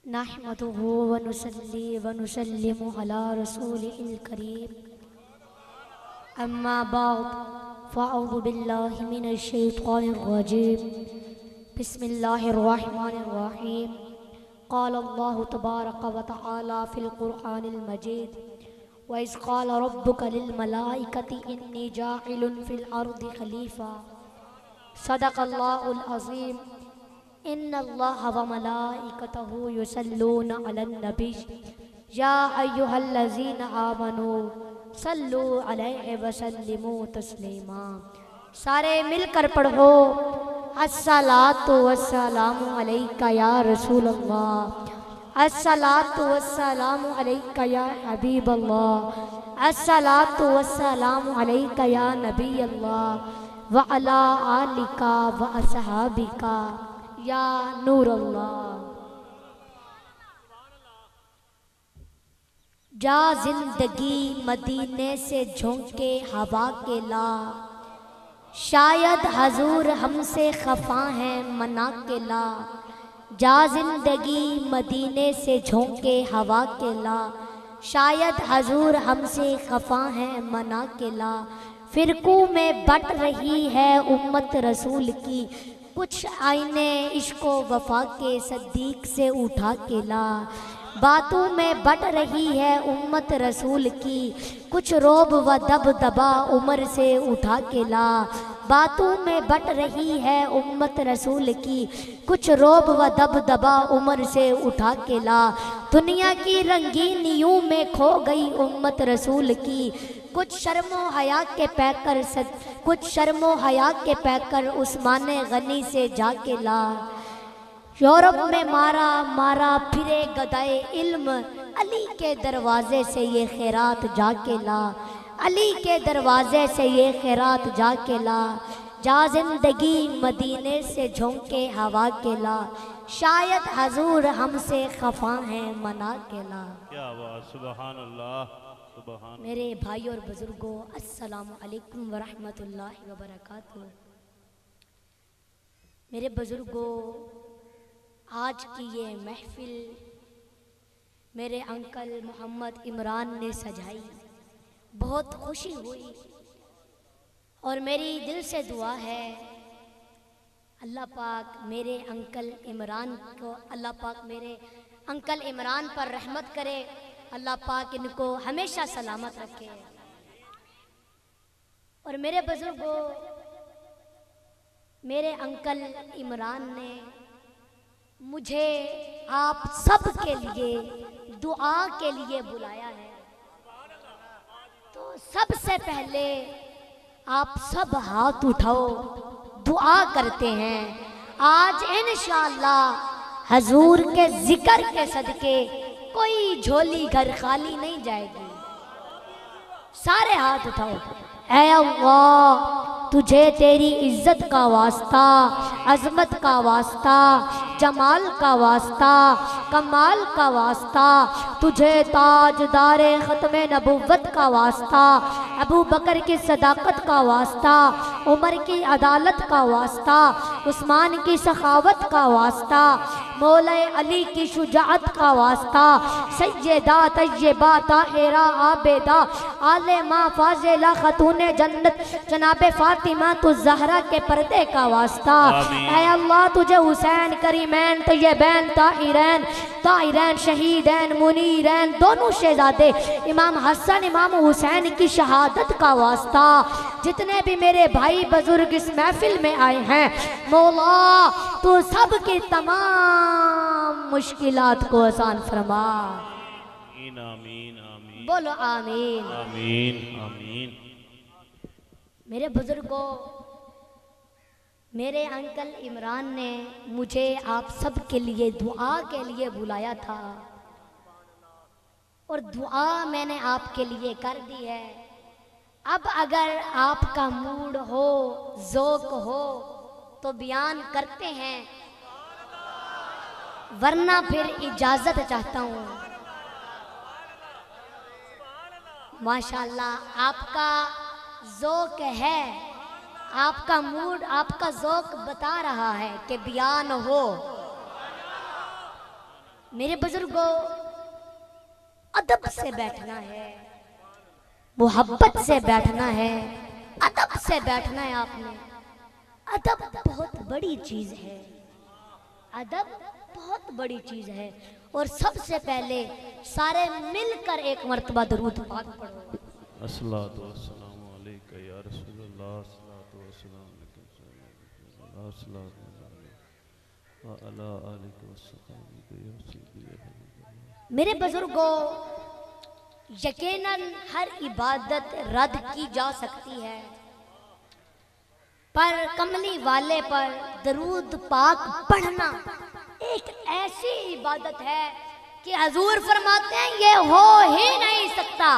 नहमदुहु व नुसल्ली व नुसल्लिमु अला रसूलिल करीम अम्मा बाद फ़अऊज़ु बिल्लाहि मिनश शैतानिर रजीम बिस्मिल्लाहिर रहमानिर रहीम क़ाल अल्लाहु तबारक व तआला फ़िल क़ुरआनिल मजीद व इज़ क़ाल रब्बुका लिल मलाइकति इन्नी जाइलुन फ़िल अर्दि खलीफ़ा सदक़ल्लाहुल अज़ीम इन्नल्लाहा व मलाइकतहु युसल्लूना अलन नबी या अय्युहल्लज़ीना आमनू सल्लु अलैहि व सल्लिमू तस्लीमा। सारे मिलकर पढ़ो अस्सलातु वस्सलामु अलैका या रसूलल्लाह, अस्सलातु वस्सलामु अलैका या हबीबल्लाह, अस्सलातु वस्सलामु अलैका या नबीयल्लाह व अला आलिका व असहाबिका या नूरल्लाह। जा जिंदगी मदीने से झोंके हवा के ला, शायद हजूर हमसे खफा हैं मना के ला। जा जिंदगी मदीने से झोंके हवा के ला, शायद हजूर हमसे खफा हैं मना के ला। फिरकों में बट रही है उम्मत रसूल की, कुछ आईने इश्को वफा के सद्दीक से उठा के ला। बातों में बट रही है उम्मत रसूल की, कुछ रोब व दब दबा उमर से उठा के ला। बातों में बट रही है उम्मत रसूल की, कुछ रोब व दब दबा उमर से उठा के ला। दुनिया की रंगीनियों में खो गई उम्मत रसूल की, कुछ शर्मो हया के पैकर कुछ शर्मो हया के पैकर उस्मान गनी से जाके ला। यूरोप में मारा मारा फिरे गदाए इल्म, अली के दरवाजे से ये खैरात जाके ला। अली के दरवाजे से ये खैरात जाके ला। जा जिंदगी मदीने से झोंके हवा के ला, शायद हजूर हमसे खफा हैं मना के ला। क्या बात, सुभान अल्लाह, सुभान। मेरे भाई और बुजुर्गों, अस्सलामु अलैकुम व रहमतुल्लाहि व बरकातुहू। मेरे बुजुर्गों, आज की ये महफिल मेरे अंकल मोहम्मद इमरान ने सजाई, बहुत खुशी हुई और मेरी दिल से दुआ है अल्लाह पाक मेरे अंकल इमरान को, अल्लाह पाक मेरे अंकल इमरान पर रहमत करे, अल्लाह पाक इनको हमेशा सलामत रखे। और मेरे बुजुर्गों, मेरे अंकल इमरान ने मुझे आप सब के लिए दुआ के लिए बुलाया है। तो सबसे पहले आप सब हाथ उठाओ, दुआ करते हैं। आज इंशाअल्लाह हजूर के जिक्र के सदके कोई झोली घर खाली नहीं जाएगी। सारे हाथ उठाओ। ऐ अल्लाह, तुझे तेरी इज्जत का वास्ता, अजमत का वास्ता, जमाल का वास्ता, कमाल का वास्ता, तुझे ताजदारे ख़त्मे नबुव्वत का वास्ता, अबू बकर की सदाकत का वास्ता, उमर की अदालत का वास्ता, उस्मान की सखावत का वास्ता, मौला अली की शुजाअत का वास्ता, सैयदा तय्यबा ताहिरा आबेदा आले माँ फाजिला खतूने जन्नत जनाबे फातिमा तु ज़हरा के पर्दे का वास्ता। ऐ अल्लाह, तुझे हुसैन करीमैन तय्यबैन ताहिरैन ताहिरैन शहीदैन मुनीरैन दोनों शहजादे इमाम हसन इमाम हुसैन की शहादत का वास्ता। जितने भी मेरे भाई बुजुर्ग इस महफिल में आए हैं, मौला तू सब की तमाम मुश्किलात को आसान फरमा। आमीन आमीन आमीन, बोलो आमीन आमीन आमीन। मेरे बुजुर्गों, मेरे अंकल इमरान ने मुझे आप सब के लिए दुआ के लिए बुलाया था और दुआ मैंने आपके लिए कर दी है। अब अगर आपका मूड हो, ज़ौक़ हो तो बयान करते हैं, वरना फिर इजाज़त चाहता हूँ। माशाअल्लाह, आपका ज़ौक़ है, आपका मूड, आपका ज़ौक़ बता रहा है कि बयान हो। मेरे बुजुर्गों, अदब से बैठना है, मोहब्बत से बैठना है, अदब से बैठना है आपने। अदब बहुत बड़ी चीज है, अदब बहुत बड़ी चीज है। और सबसे पहले सारे मिलकर एक मर्तबा दरूद पाक पढ़ो। अस्सलातु वस्सलामु अलैका या रसूलल्लाह, अस्सलातु वस्सलामु अलैका अस्सलातु व अला आलिका वस्सहबिका या सय्यदी या हबीबल्लाह। मेरे बुजुर्गों, यकीनन हर इबादत रद्द की जा सकती है, पर कमली वाले पर दरूद पाक पढ़ना एक ऐसी इबादत है कि हजूर फरमाते हैं ये हो ही नहीं सकता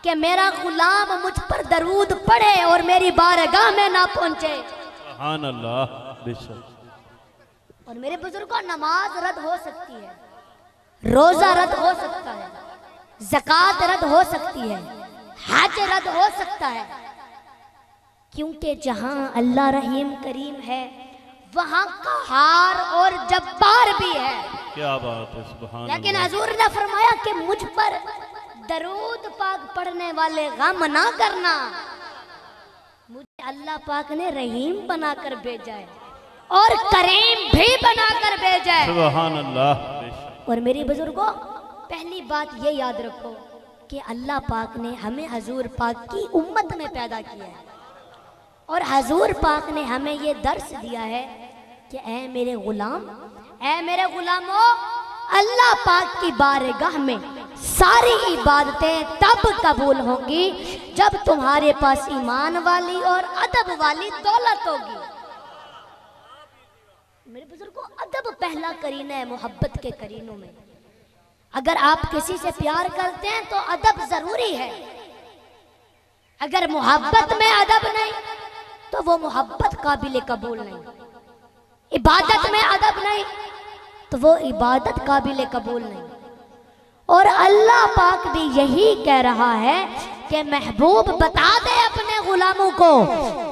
कि मेरा गुलाम मुझ पर दरूद पढ़े और मेरी बारगाह में ना पहुंचे। सुभान अल्लाह, बेशक। और मेरे बुजुर्गों, नमाज रद्द हो सकती है, रोजा रद्द हो सकता है, ज़कात रद्द हो सकती है, हज रद्द हो सकता है, क्योंकि जहां अल्लाह रहीम करीम है वहां कहार और जब्बार भी है। क्या बात है, सुभान लेकिन अल्लाह। हजूर ने फरमाया कि मुझ पर दरूद पाक पढ़ने वाले गम ना करना, मुझे अल्लाह पाक ने रहीम बनाकर भेजा है और करीम भी बनाकर भेजा है। सुभान अल्लाह, बेशक। और मेरे बुजुर्गों, पहली बात ये याद रखो कि अल्लाह पाक ने हमें हजूर पाक की उम्मत में पैदा किया है और हजूर पाक ने हमें ये दर्स दिया है कि ऐ मेरे गुलाम, ऐ मेरे गुलामों, अल्लाह पाक की बारगाह में सारी इबादतें तब कबूल होंगी जब तुम्हारे पास ईमान वाली और अदब वाली दौलत होगी। मेरे बुजुर्गों, अदब पहला करीना है मोहब्बत के करीनों में। अगर आप किसी से प्यार करते हैं तो अदब जरूरी है। अगर मोहब्बत में अदब नहीं तो वो मोहब्बत काबिल कबूल नहीं। इबादत में अदब नहीं तो वो इबादत काबिल कबूल नहीं। और अल्लाह पाक भी यही कह रहा है कि महबूब बता दे अपने गुलामों को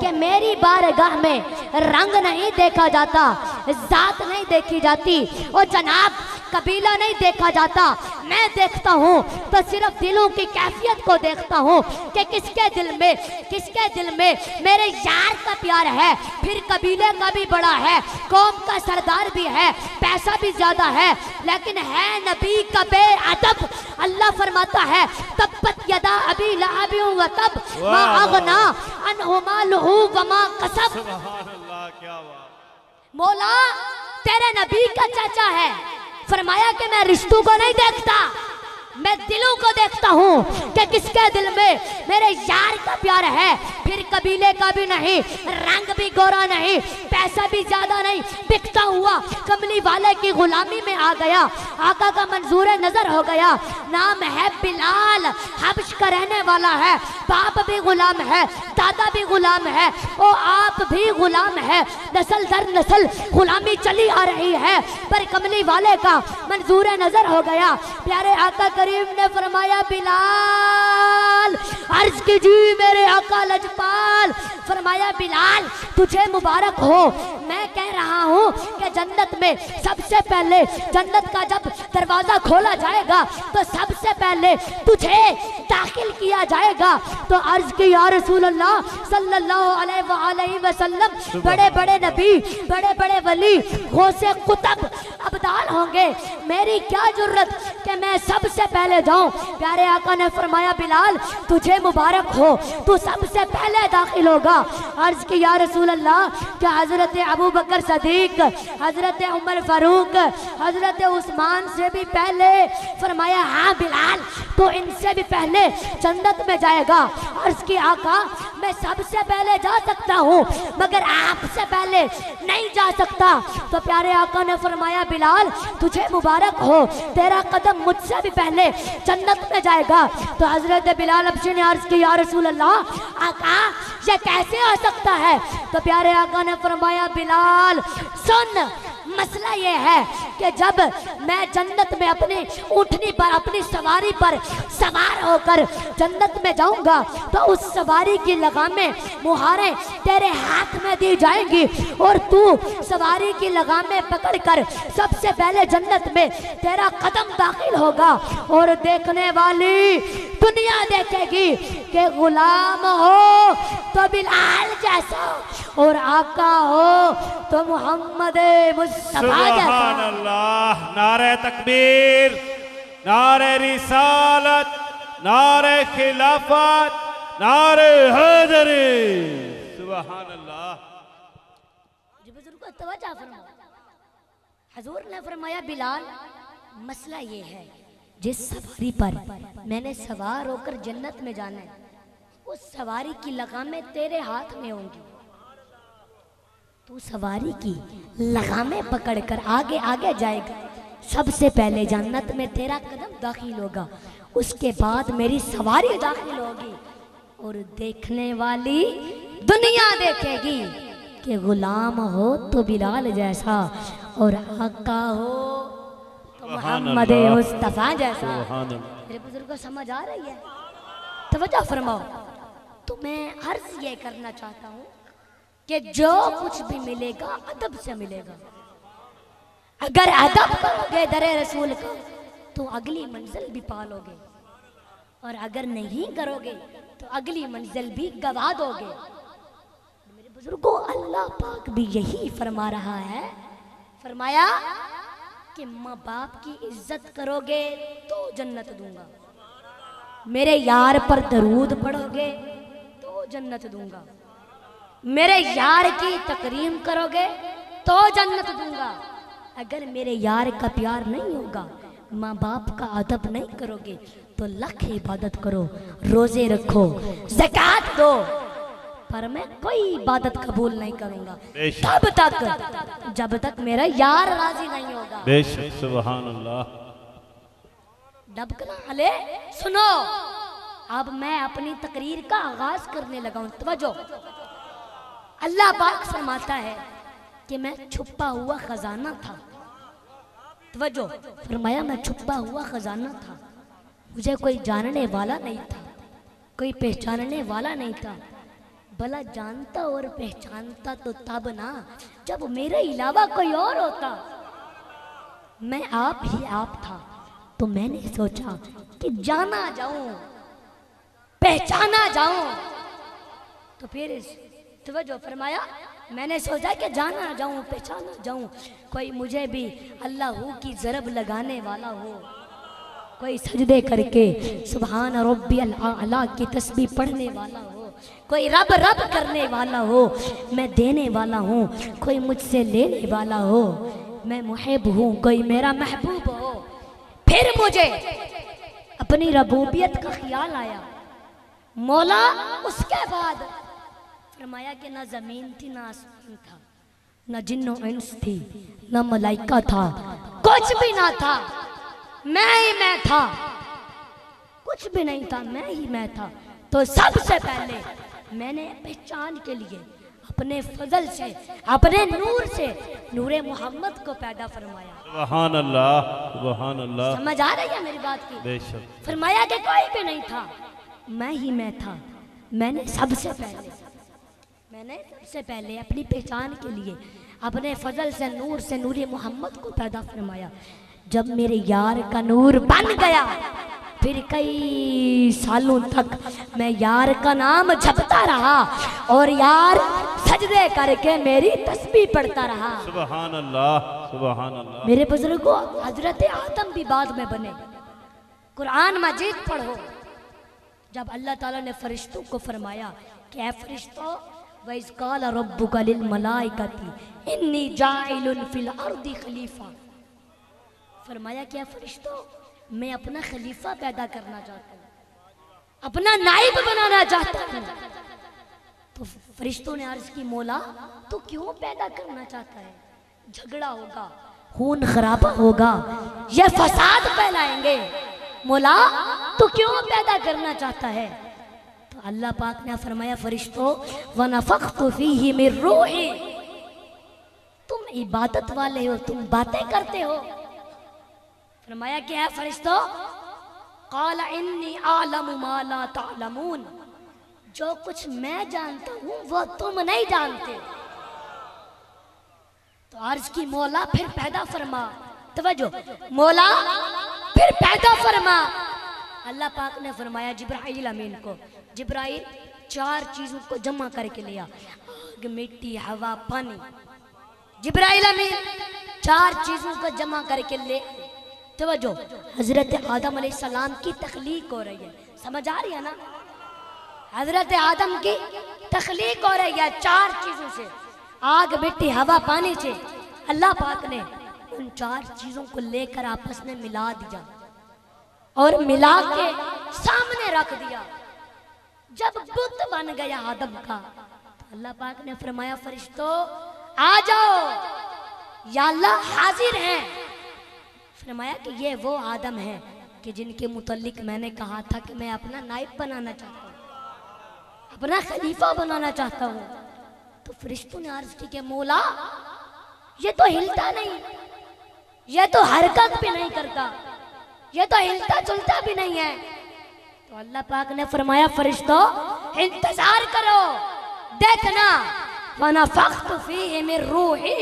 कि मेरी बारगाह में रंग नहीं देखा जाता, जात नहीं देखी जाती और जनाब कबीला नहीं देखा जाता। मैं देखता हूँ तो सिर्फ दिलों की कैफियत को देखता हूँ कि किसके दिल में मेरे यार का प्यार है, फिर कबीले का भी बड़ा है, कौम का सरदार भी है, पैसा भी ज्यादा है, लेकिन है नबी का बेअदब। अल्लाह फरमाता है तब्बत यदा अबी लहब व तब मा अगना अन्हु मालुहु व मा कसब। सुभान अल्लाह, क्या बात। मौला तेरे नबी का चाचा है, फरमाया कि मैं रिश्तों को नहीं देखता, मैं दिलों को देखता हूँ कि किसके दिल में मेरे यार का प्यार है, फिर कबीले का भी नहीं, रंग भी गोरा नहीं, पैसा भी ज्यादा नहीं, बिकता हुआ कमली वाले की गुलामी में आ गया, आका का मंजूर नजर हो गया। नाम है बिलाल, हब्श का रहने वाला है, बाप भी गुलाम है, दादा भी गुलाम है, और आप भी गुलाम है, नस्ल दर नस्ल गुलामी चली आ रही है, पर कमली वाले का मंजूर नजर हो गया। प्यारे आका करीम ने फरमाया बिलाल, अर्ज कीजिए मेरे आका लजपाल, फरमाया बिलाल तुझे मुबारक हो, मैं कह रहा हूँ कि जन्नत में सबसे पहले जन्नत का जब दरवाजा खोला जाएगा तो सबसे पहले तुझे दाखिल किया जाएगा। तो अर्ज की या रसूल अल्लाह सल्लल्लाहु अलैहि वसल्लम, बड़े बड़े नबी, बड़े बड़े वली, गौसे कुतब अब्दाल होंगे, मेरी क्या जुर्रत कि मैं सबसे पहले जाऊं। प्यारे आका ने फरमाया बिलाल तुझे मुबारक हो, तू सबसे पहले दाखिल होगा। अर्ज की या रसूल अल्लाह, क्या हजरत अबू बकर सदीक, हजरत उमर फारूक, हजरत उस्मान से भी पहले? फरमाया हाँ बिलाल तो इनसे भी पहले जन्नत में जाएगा। अर्ज की आका मैं सबसे पहले जा सकता हूँ मगर आपसे पहले नहीं जा सकता। तो प्यारे आका ने फरमाया बिलाल तुझे मुबारक हो, तेरा कदम मुझसे भी पहले जन्नत में जाएगा। तो हजरत बिलाल अब्शी ने अर्ज की या रसूल अल्लाह आका ये कैसे हो सकता है? तो प्यारे आका ने फरमाया बिलाल सुन, मसला ये है कि जब मैं जन्नत में अपनी ऊँटनी पर, अपनी सवारी पर सवार होकर जन्नत में जाऊंगा तो उस सवारी की लगामें, मुहारें तेरे हाथ में दी जाएंगी और तू सवारी की लगामें पकड़कर सबसे पहले जन्नत में तेरा कदम दाखिल होगा और देखने वाली दुनिया देखेगी कि गुलाम हो तो बिलाल जैसा और आका हो तो मोहम्मद मुस्तफा जैसा। सुभान अल्लाह। नारे तकबीर, नारे रिसालत, नारे खिलाफत, नारे हैदरी। सुभान अल्लाह। बुजुर्गों तवज्जो फरमाओ। हुजूर ने फरमाया बिलाल, मसला ये है जिस सवारी पर मैंने सवार होकर जन्नत में जाना है उस सवारी की लगामें तेरे हाथ में होंगी। तू सवारी की लगामें पकड़कर आगे आगे जाएगा। सबसे पहले जन्नत में तेरा कदम दाखिल होगा, उसके बाद मेरी सवारी दाखिल होगी और देखने वाली दुनिया देखेगी कि गुलाम हो तो बिलाल जैसा और आका हो तो मोहम्मद मुस्तफा जैसा। मेरे बुजुर्ग को समझ आ रही है? तवज्जो फरमाओ। तो मैं अर्ज ये करना चाहता हूँ कि जो कुछ भी मिलेगा अदब से मिलेगा। अगर अदब करोगे दरे रसूल का तो अगली मंजिल भी पालोगे और अगर नहीं करोगे तो अगली मंजिल भी गवा दोगे। मेरे बुजुर्गों, अल्लाह पाक भी यही फरमा रहा है। फरमाया कि माँ बाप की इज्जत करोगे तो जन्नत दूंगा, मेरे यार पर दरूद पढ़ोगे तो जन्नत दूंगा, मेरे यार की तकरीम करोगे तो जन्नत दूंगा। अगर मेरे यार का प्यार नहीं होगा, माँ बाप का अदब नहीं करोगे तो लाख इबादत करो, रोजे रखो, ज़कात दो, पर मैं कोई इबादत कबूल नहीं करूंगा तब तक जब तक मेरा यार राजी नहीं होगा। बेशक। सुभान अल्लाह। डबकना हले सुनो। अब मैं अपनी तकरीर का आगाज करने लगा हूं। तवज्जो। अल्लाह पाक फरमाता है कि मैं छुपा हुआ खजाना था। तवज्जो। फरमाया मैं छुपा हुआ खजाना था, मुझे कोई जानने वाला नहीं था, कोई पहचानने वाला नहीं था। भला जानता और पहचानता तो तब ना जब मेरे अलावा कोई और होता। मैं आप ही आप था तो मैंने सोचा कि जाना जाऊं, पहचाना जाऊं। तो फिर तवज्जो फरमाया, मैंने सोचा कि जाना जाऊं, पहचाना जाऊं, कोई मुझे भी अल्लाह की ज़रब लगाने वाला हो, कोई सजदे करके सुभान रब्बियल आला की तस्बीह पढ़ने वाला हो, कोई रब रब करने वाला हो, मैं देने वाला हूँ, कोई मुझसे लेने वाला हो, मैं मुहिब हूँ, कोई मेरा महबूब हो। फिर मुझे अपनी रबूबियत का ख्याल आया। मौला उसके बाद फरमाया कि ना जमीन थी, ना आसमान था, ना जिन्नो इंस थी, ना मलाइका था, कुछ भी ना था, मैं ही मैं था। कुछ भी नहीं था, मैं ही मैं था। तो सबसे पहले मैंने पहचान के लिए अपने फजल से, अपने नूर से नूरे मोहम्मद को पैदा फरमाया। सुभान अल्लाह। सुभान अल्लाह। समझ आ रही है मेरी बात की? बेशक। फरमाया कि कोई भी नहीं था, मैं ही मैं था। मैंने सबसे पहले अपनी पहचान के लिए अपने फजल से नूरे मोहम्मद को पैदा फरमाया। जब मेरे यार का नूर बन गया फिर कई सालों तक मैं यार का नाम जपता रहा और यार सजदे करके मेरी तस्बीह पढ़ता रहा। सुभान अल्लाह। सुभान अल्लाह। मेरे बुजुर्गों, हजरत आदम भी बाद में बने। कुरान मजीद पढ़ो। जब अल्लाह ताला ने फरिश्तों को फरमाया कि ऐ फरिश्तों, वइज़ क़ाल रब्बुका लिल मलाइकति इन्नी जाइलुन फिल अर्दि खलीफा। फरमाया कि ऐ फरिश्तों, मैं अपना खलीफा पैदा करना चाहता हूँ, अपना नाइब बनाना चाहता हूँ। तो फरिश्तों ने अर्ज की, मौला तो क्यों पैदा करना चाहता है? झगड़ा होगा, खून खराबा होगा, ये फसाद फैलाएंगे, मौला तो क्यों पैदा करना चाहता है? तो अल्लाह पाक ने फरमाया, फरिश्तों, वनफ़ख़्तु फ़ीही मिन रूही, तुम इबादत वाले हो, तुम बातें करते हो। फरमाया क्या है फरिश्तों? क़ाला इन्नी आलमु मा ला तालमून, जो कुछ मैं जानता हूं वो तुम नहीं जानते। तो अर्ज की मौला फिर पैदा फरमा, तवज्जो, मौला फिर पैदा फरमा। अल्लाह पाक ने फरमाया जिब्राइल अमीन को, जिब्राइल 4 चीजों को जमा करके लिया, आग, मिट्टी, हवा, पानी। जिब्राइल अमीन 4 चीजों को जमा करके ले, तवज्जो, हजरत आदम अलैहिस्सलाम की तख्लीक हो रही है, समझ आ रही है ना? हजरत आदम की तख्लीक हो रही है 4 चीजों से, आग, मिट्टी, हवा, पानी से। अल्लाह पाक ने उन 4 चीजों को लेकर आपस में मिला दिया और मिला के सामने रख दिया। जब बुत बन गया आदम का, तो अल्लाह पाक ने फरमाया फरिश्तों आ जाओ, या अल्लाह हाजिर हैं। फरमाया कि ये वो आदम है कि जिनके मुतल्लिक मैंने कहा था कि मैं अपना नाइब बनाना चाहता हूँ, अपना खलीफा बनाना चाहता हूँ। तो फरिश्तों ने अर्ज की कि मौला ये तो हिलता नहीं, ये तो हरकत भी नहीं करता, ये तो हिलता चलता भी नहीं है। तो अल्लाह पाक ने फरमाया फरिश्तों इंतजार करो, देखना, फनफ़ख़्तु फ़ीहि मिन रूही,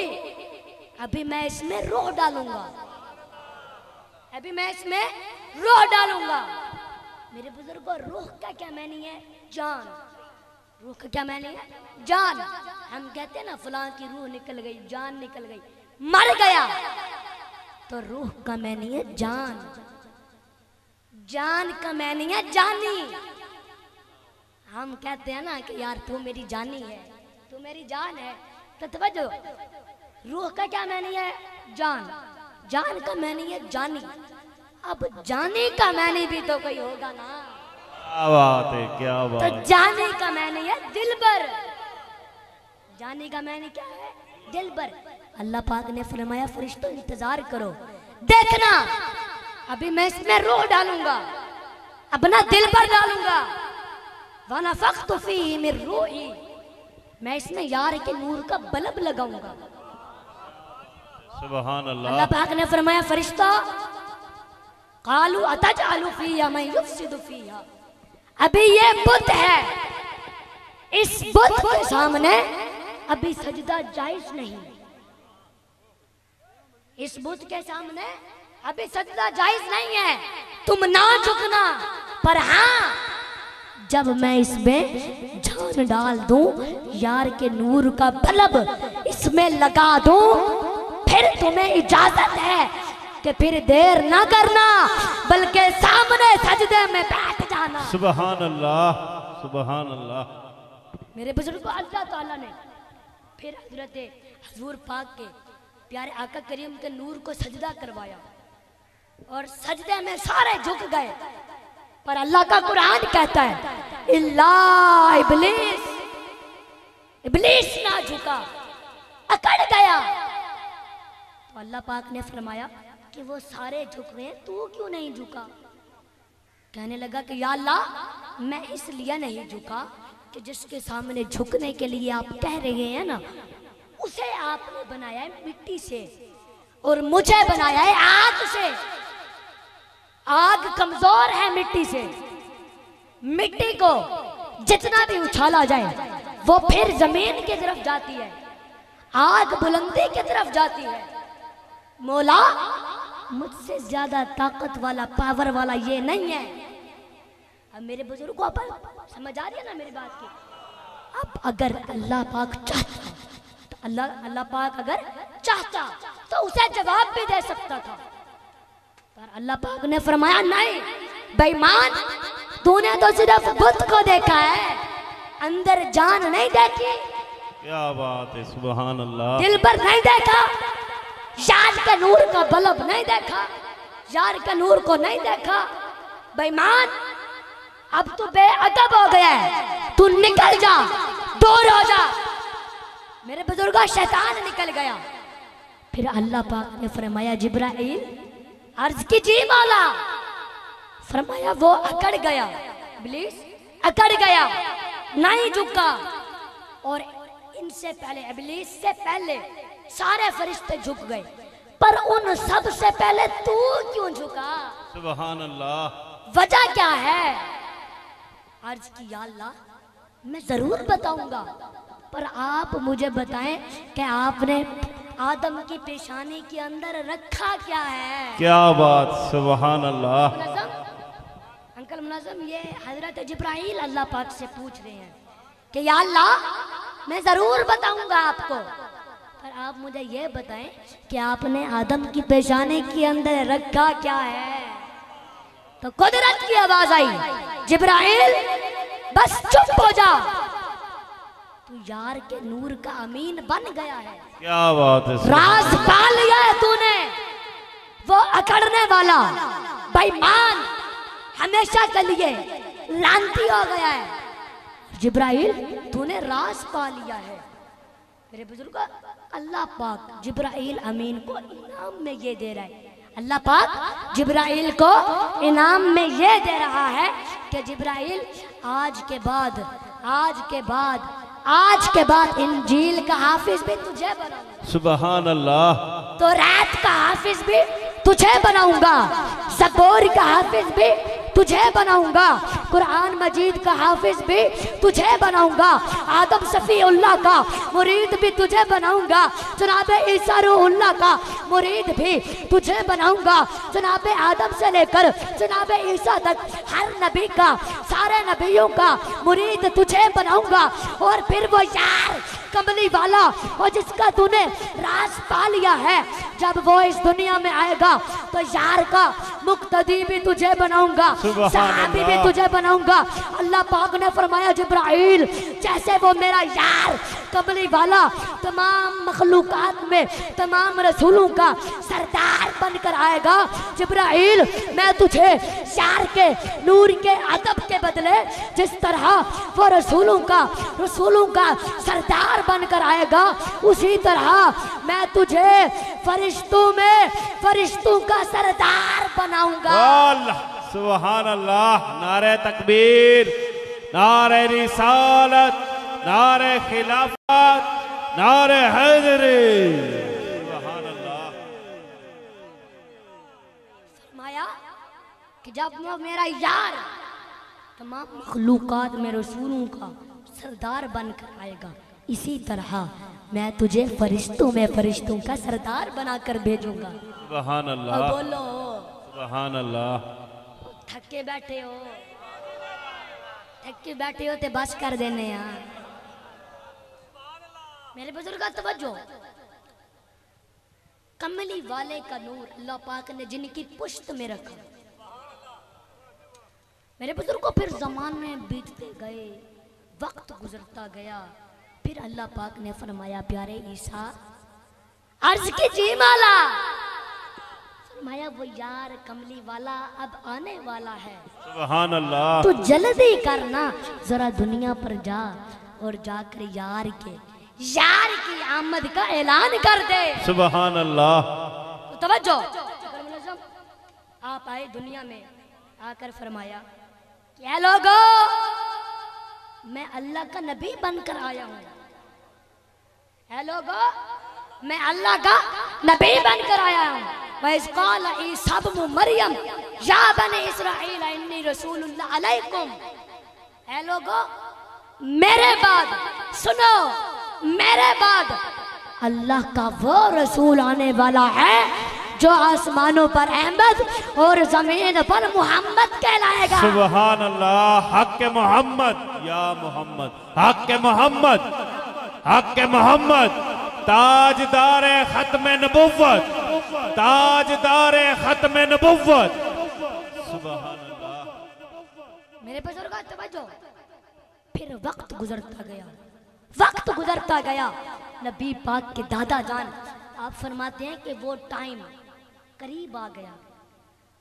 अभी मैं इसमें रूह डालूंगा, अभी मैं इसमें रूह डालूंगा। मेरे बुजुर्गों, रूह का क्या मानी है? जान। रूह का क्या मानी है? जान। हम कहते हैं ना फलां की रूह निकल गई, जान निकल गई, मर गया। तो रूह का मानी है जान, जान का मानी है जानी। हम कहते हैं ना कि यार तू मेरी जानी है, तू मेरी जान है। तो तवज्जो, रूह का क्या मानी है? जान। जान का मानी है जानी। अब जाने का मानी भी तो कोई होगा ना। क्या बात है, क्या बात। तो जाने का मानी है दिलबर, जाने का मानी क्या है? दिलबर। अल्लाह पाक ने फरमाया फरिश्तों इंतजार करो, देखना, अभी मैं इसमें रूह डालूंगा, अपना दिलबर डालूंगा। वनफ़ख़्तु फ़ीहि मिन रूही, मैं इसमें यार के नूर का बल्ब लगाऊंगा। सुभान अल्लाह। अल्लाह पाक ने फरमाया फरिश्ता क़ालू अतजअलु फ़ीहा मन युफ़सिदु फ़ीहा, अभी ये बुत है, इस बुत के सामने अभी सजदा जायज नहीं, इस बुत के सामने अभी सजदा जायज नहीं है, तुम ना झुकना। पर हाँ, जब मैं इसमें जान डाल दूं, यार के नूर का बल्ब इसमें लगा दूं, फिर तुम्हें इजाजत है कि फिर देर ना करना, बल्कि सामने सजदे में बैठ जाना। सुभान अल्लाह, सुभान अल्लाह। मेरे बुजुर्ग को अल्लाह ताला ने फिर हजरत हुजूर पाक के प्यारे आका करीम के नूर को सजदा करवाया और सजदे में सारे झुक गए। पर अल्लाह का कुरान कहता है इल्ला इब्लीस, इब्लीस ना झुका, अकड़ गया। तो अल्लाह पाक ने फरमाया कि वो सारे झुक गए, तू क्यों नहीं झुका? कहने लगा कि या अल्लाह, मैं इसलिए नहीं झुका कि जिसके सामने झुकने के लिए आप कह रहे हैं ना, उसे आपने बनाया है मिट्टी से और मुझे बनाया है आग से। आग कमजोर है मिट्टी से, मिट्टी को जितना भी उछाला जाए वो फिर जमीन की तरफ जाती है, आग बुलंदी की तरफ जाती है। मौला, मुझसे ज्यादा ताकत वाला, पावर वाला ये नहीं है। अब मेरे बुजुर्गों पर समझ आ रही है ना मेरी बात की? अब अगर अल्लाह पाक चाहता तो अल्लाह पाक अगर चाहता तो उसे जवाब भी दे सकता था, पर अल्लाह पाक ने फरमाया नहीं बेईमान, तूने तो सिर्फ बुत को देखा है, अंदर जान नहीं देखी। क्या बात है, सुभान अल्लाह। दिल पर नहीं देखा, यार का नूर का बल्ब नहीं देखा, यार का नूर को नहीं देखा। बेईमान, अब तू बेअदब हो गया है, तू निकल जा, दूर हो जा। मेरे बुजुर्गों, शैतान निकल गया। फिर अल्लाह पाक ने फरमाया जिब्राइल, अर्ज कीजिए मौला। फरमाया वो अकड़ गया, इब्लीस अकड़ गया, नहीं झुका। और इनसे पहले, इब्लीस से पहले सारे फरिश्ते झुक गए, पर उन सब से पहले तू क्यों झुका? सुभान अल्लाह। वजह क्या है? अर्ज की या अल्लाह, मैं जरूर बताऊंगा, पर आप मुझे बताएं कि आपने आदम की पेशानी के अंदर रखा क्या है? क्या बात, सुभान अल्लाह। अंकल मुनाज़म, ये हजरत जिब्राइल अल्लाह पाक से पूछ रहे हैं कि या अल्लाह, मैं जरूर बताऊंगा आपको, पर आप मुझे ये बताएं कि आपने आदम की पेशानी के अंदर रखा क्या है? तो कुदरत की आवाज आई, जिब्राइल बस चुप हो जा, तू यार के नूर का अमीन बन गया है। क्या बात है, राज पा लिया है तूने, वो अकड़ने वाला बेईमान हमेशा के लिए लानती हो गया है। जिब्राइल, तूने राज पा लिया है। मेरे बुजुर्ग, अल्लाह पाक जिब्राइल अमीन को इनाम में ये दे रहा है, अल्लाह पाक जिब्राइल को इनाम में ये दे रहा है कि जिब्राइल आज के बाद इंजील का हाफिज भी तुझे बनाऊंगा। सुभान अल्लाह। तो रात का हाफिज भी तुझे बनाऊंगा, ज़बूर का हाफिज भी तुझे बनाऊंगा, कुरान मजीद का हाफिज भी तुझे बनाऊंगा, आदम सफ़ीउल्लाह का मुरीद भी तुझे बनाऊंगा, जनाब ईसा रूहुल्लाह का मुरीद भी तुझे बनाऊंगा, जनाब आदम से लेकर जनाब ईसा तक हर नबी का, सारे नबियों का मुरीद तुझे बनाऊंगा। और फिर वो यार कमली वाला और जिसका तूने राज पा लिया है, जब वो इस दुनिया में आएगा तो यार का मुक्तदी भी तुझे बनाऊंगा, सहाबी भी तुझे बनाऊंगा। अल्लाह पाक ने फरमाया, जिब्राइल जैसे वो मेरा यार कमली वाला तमाम मखलूकात में तमाम रसूलों का सरदार बनकर आएगा, जिब्राइल मैं तुझे यार के नूर के अदब के बदले जिस तरह वो रसूलों का सरदार बनकर आएगा, उसी तरह मैं तुझे फरिश्तों का सरदार बनाऊंगा। सुभान अल्लाह। नारे तकबीर, नारे रिसालत, नारे खिलाफत, नारे हैदरी। सुभान अल्लाह। फरमाया कि जब वो मेरा यार तमाम मखलूकात में रसूलों का सरदार बनकर आएगा, इसी तरह मैं तुझे फरिश्तों का सरदार बनाकर भेजूंगा। सुभान अल्लाह। बोलो सुभान अल्लाह। थके बैठे हो ते बस कर देने यार। मेरे बुजुर्ग तवज्जो, कमली वाले का नूर अल्लाह पाक ने जिनकी पुश्त में रखा, मेरे बुजुर्गों फिर जमाने बीतते गए, वक्त गुजरता गया, फिर अल्लाह पाक ने फरमाया, प्यारे ईसा अर्ज की जी माला, फरमाया वो यार कमली वाला अब आने वाला है। सुभान अल्लाह। तू जल्दी करना, जरा दुनिया पर जा और जाकर यार की आमद का ऐलान कर दे। सुभान अल्लाह। तो तवज्जो, आप आए दुनिया में, आकर फरमाया क्या लोगों, मैं अल्लाह का नबी बनकर आया हूँ। है लोगों, मैं अल्लाह का नबी बनकर आया हूँ। वैसकाल ईसा इब्न मरियम या बनी इस्राईल इन्नी रसूलुल्लाह अलैकुम। है लोगों, मेरे बाद सुनो, मेरे बाद अल्लाह का वो रसूल आने वाला है जो आसमानों पर अहमद और जमीन पर मोहम्मद कहलाएगा। सुभान अल्लाह। हक के मोहम्मद, या मोहम्मद, हक के मोहम्मद, हक के मोहम्मद, ताजदार खत्म नबुव्वत, ताजदार खत्म नबुव्वत। सुभान अल्लाह। मेरे बुजुर्ग तवज्जो, फिर वक्त गुजरता गया, नबी पाक के दादा जान आप फरमाते हैं कि वो टाइम करीब आ गया,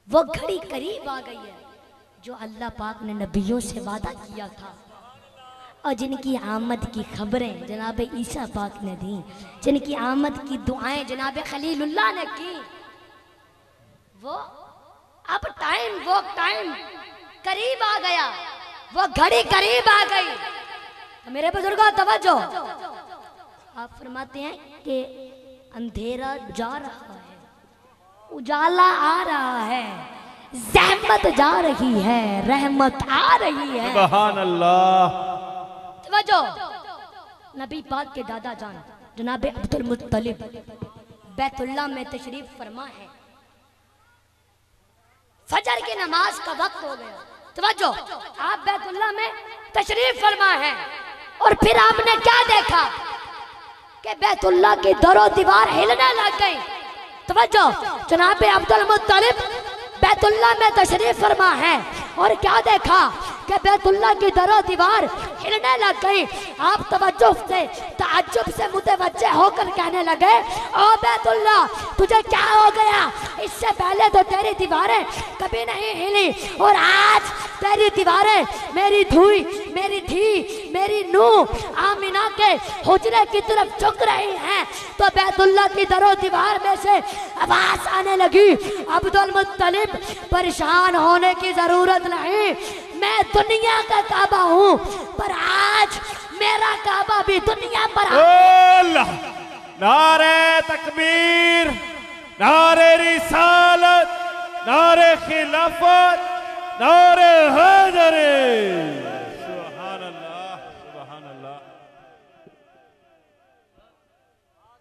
वो घड़ी करीब आ गई है जो अल्लाह पाक ने नबियों से वादा किया था और जिनकी आमद की खबरें जनाब ईसा पाक ने दी, जिनकी आमद की दुआएं जनाब खलीलुल्लाह ने की, वो टाइम करीब आ गया, वो घड़ी करीब आ गई। तो मेरे बुजुर्गों तवज्जो, आप फरमाते हैं कि अंधेरा जा रहा है, उजाला आ रहा है, ज़हमत जा रही है, रहमत आ रही है। सुभान अल्लाह। तवज्जो, नबी पाक के दादा जान जनाब अब्दुल मुत्तलिब बैतुल्लाह में तशरीफ फरमा है। फजर की नमाज का वक्त हो गया। तवज्जो, आप बैतुल्लाह में तशरीफ फरमा है और फिर आपने क्या देखा कि बैतुल्लाह की दरो दीवार हिलने लग गई। तवज्जो, जनाब अब्दुल मुत्तलिब बैतुल्लाह में तशरीफ फरमा है और क्या देखा कि बैतुल्लाह की दरो दीवार हिलने लग गई। आप तवज्जो से ताज्जुब से मुतवज्जे होकर कहने लगे, ओ बैतुल्लाह तुझे क्या हो गया? इससे पहले तो तेरी दीवारें कभी नहीं हिली और आज तेरी दीवारें मेरी धुई, मेरी धी, मेरी नूह आमिना के हुजरे की तरफ झुक रही हैं। तो बैतुल्लाह की दरो दीवार में से आवाज आने लगी, अब्दुल मुत्तलिब परेशान होने की जरूरत नहीं, मैं दुनिया का काबा हूँ, पर आज मेरा काबा भी दुनिया पर नारे तकबीर, नारे रिसालत, नारे खिलाफत, नारे हैदरी। सुभान अल्लाह, सुभान अल्लाह।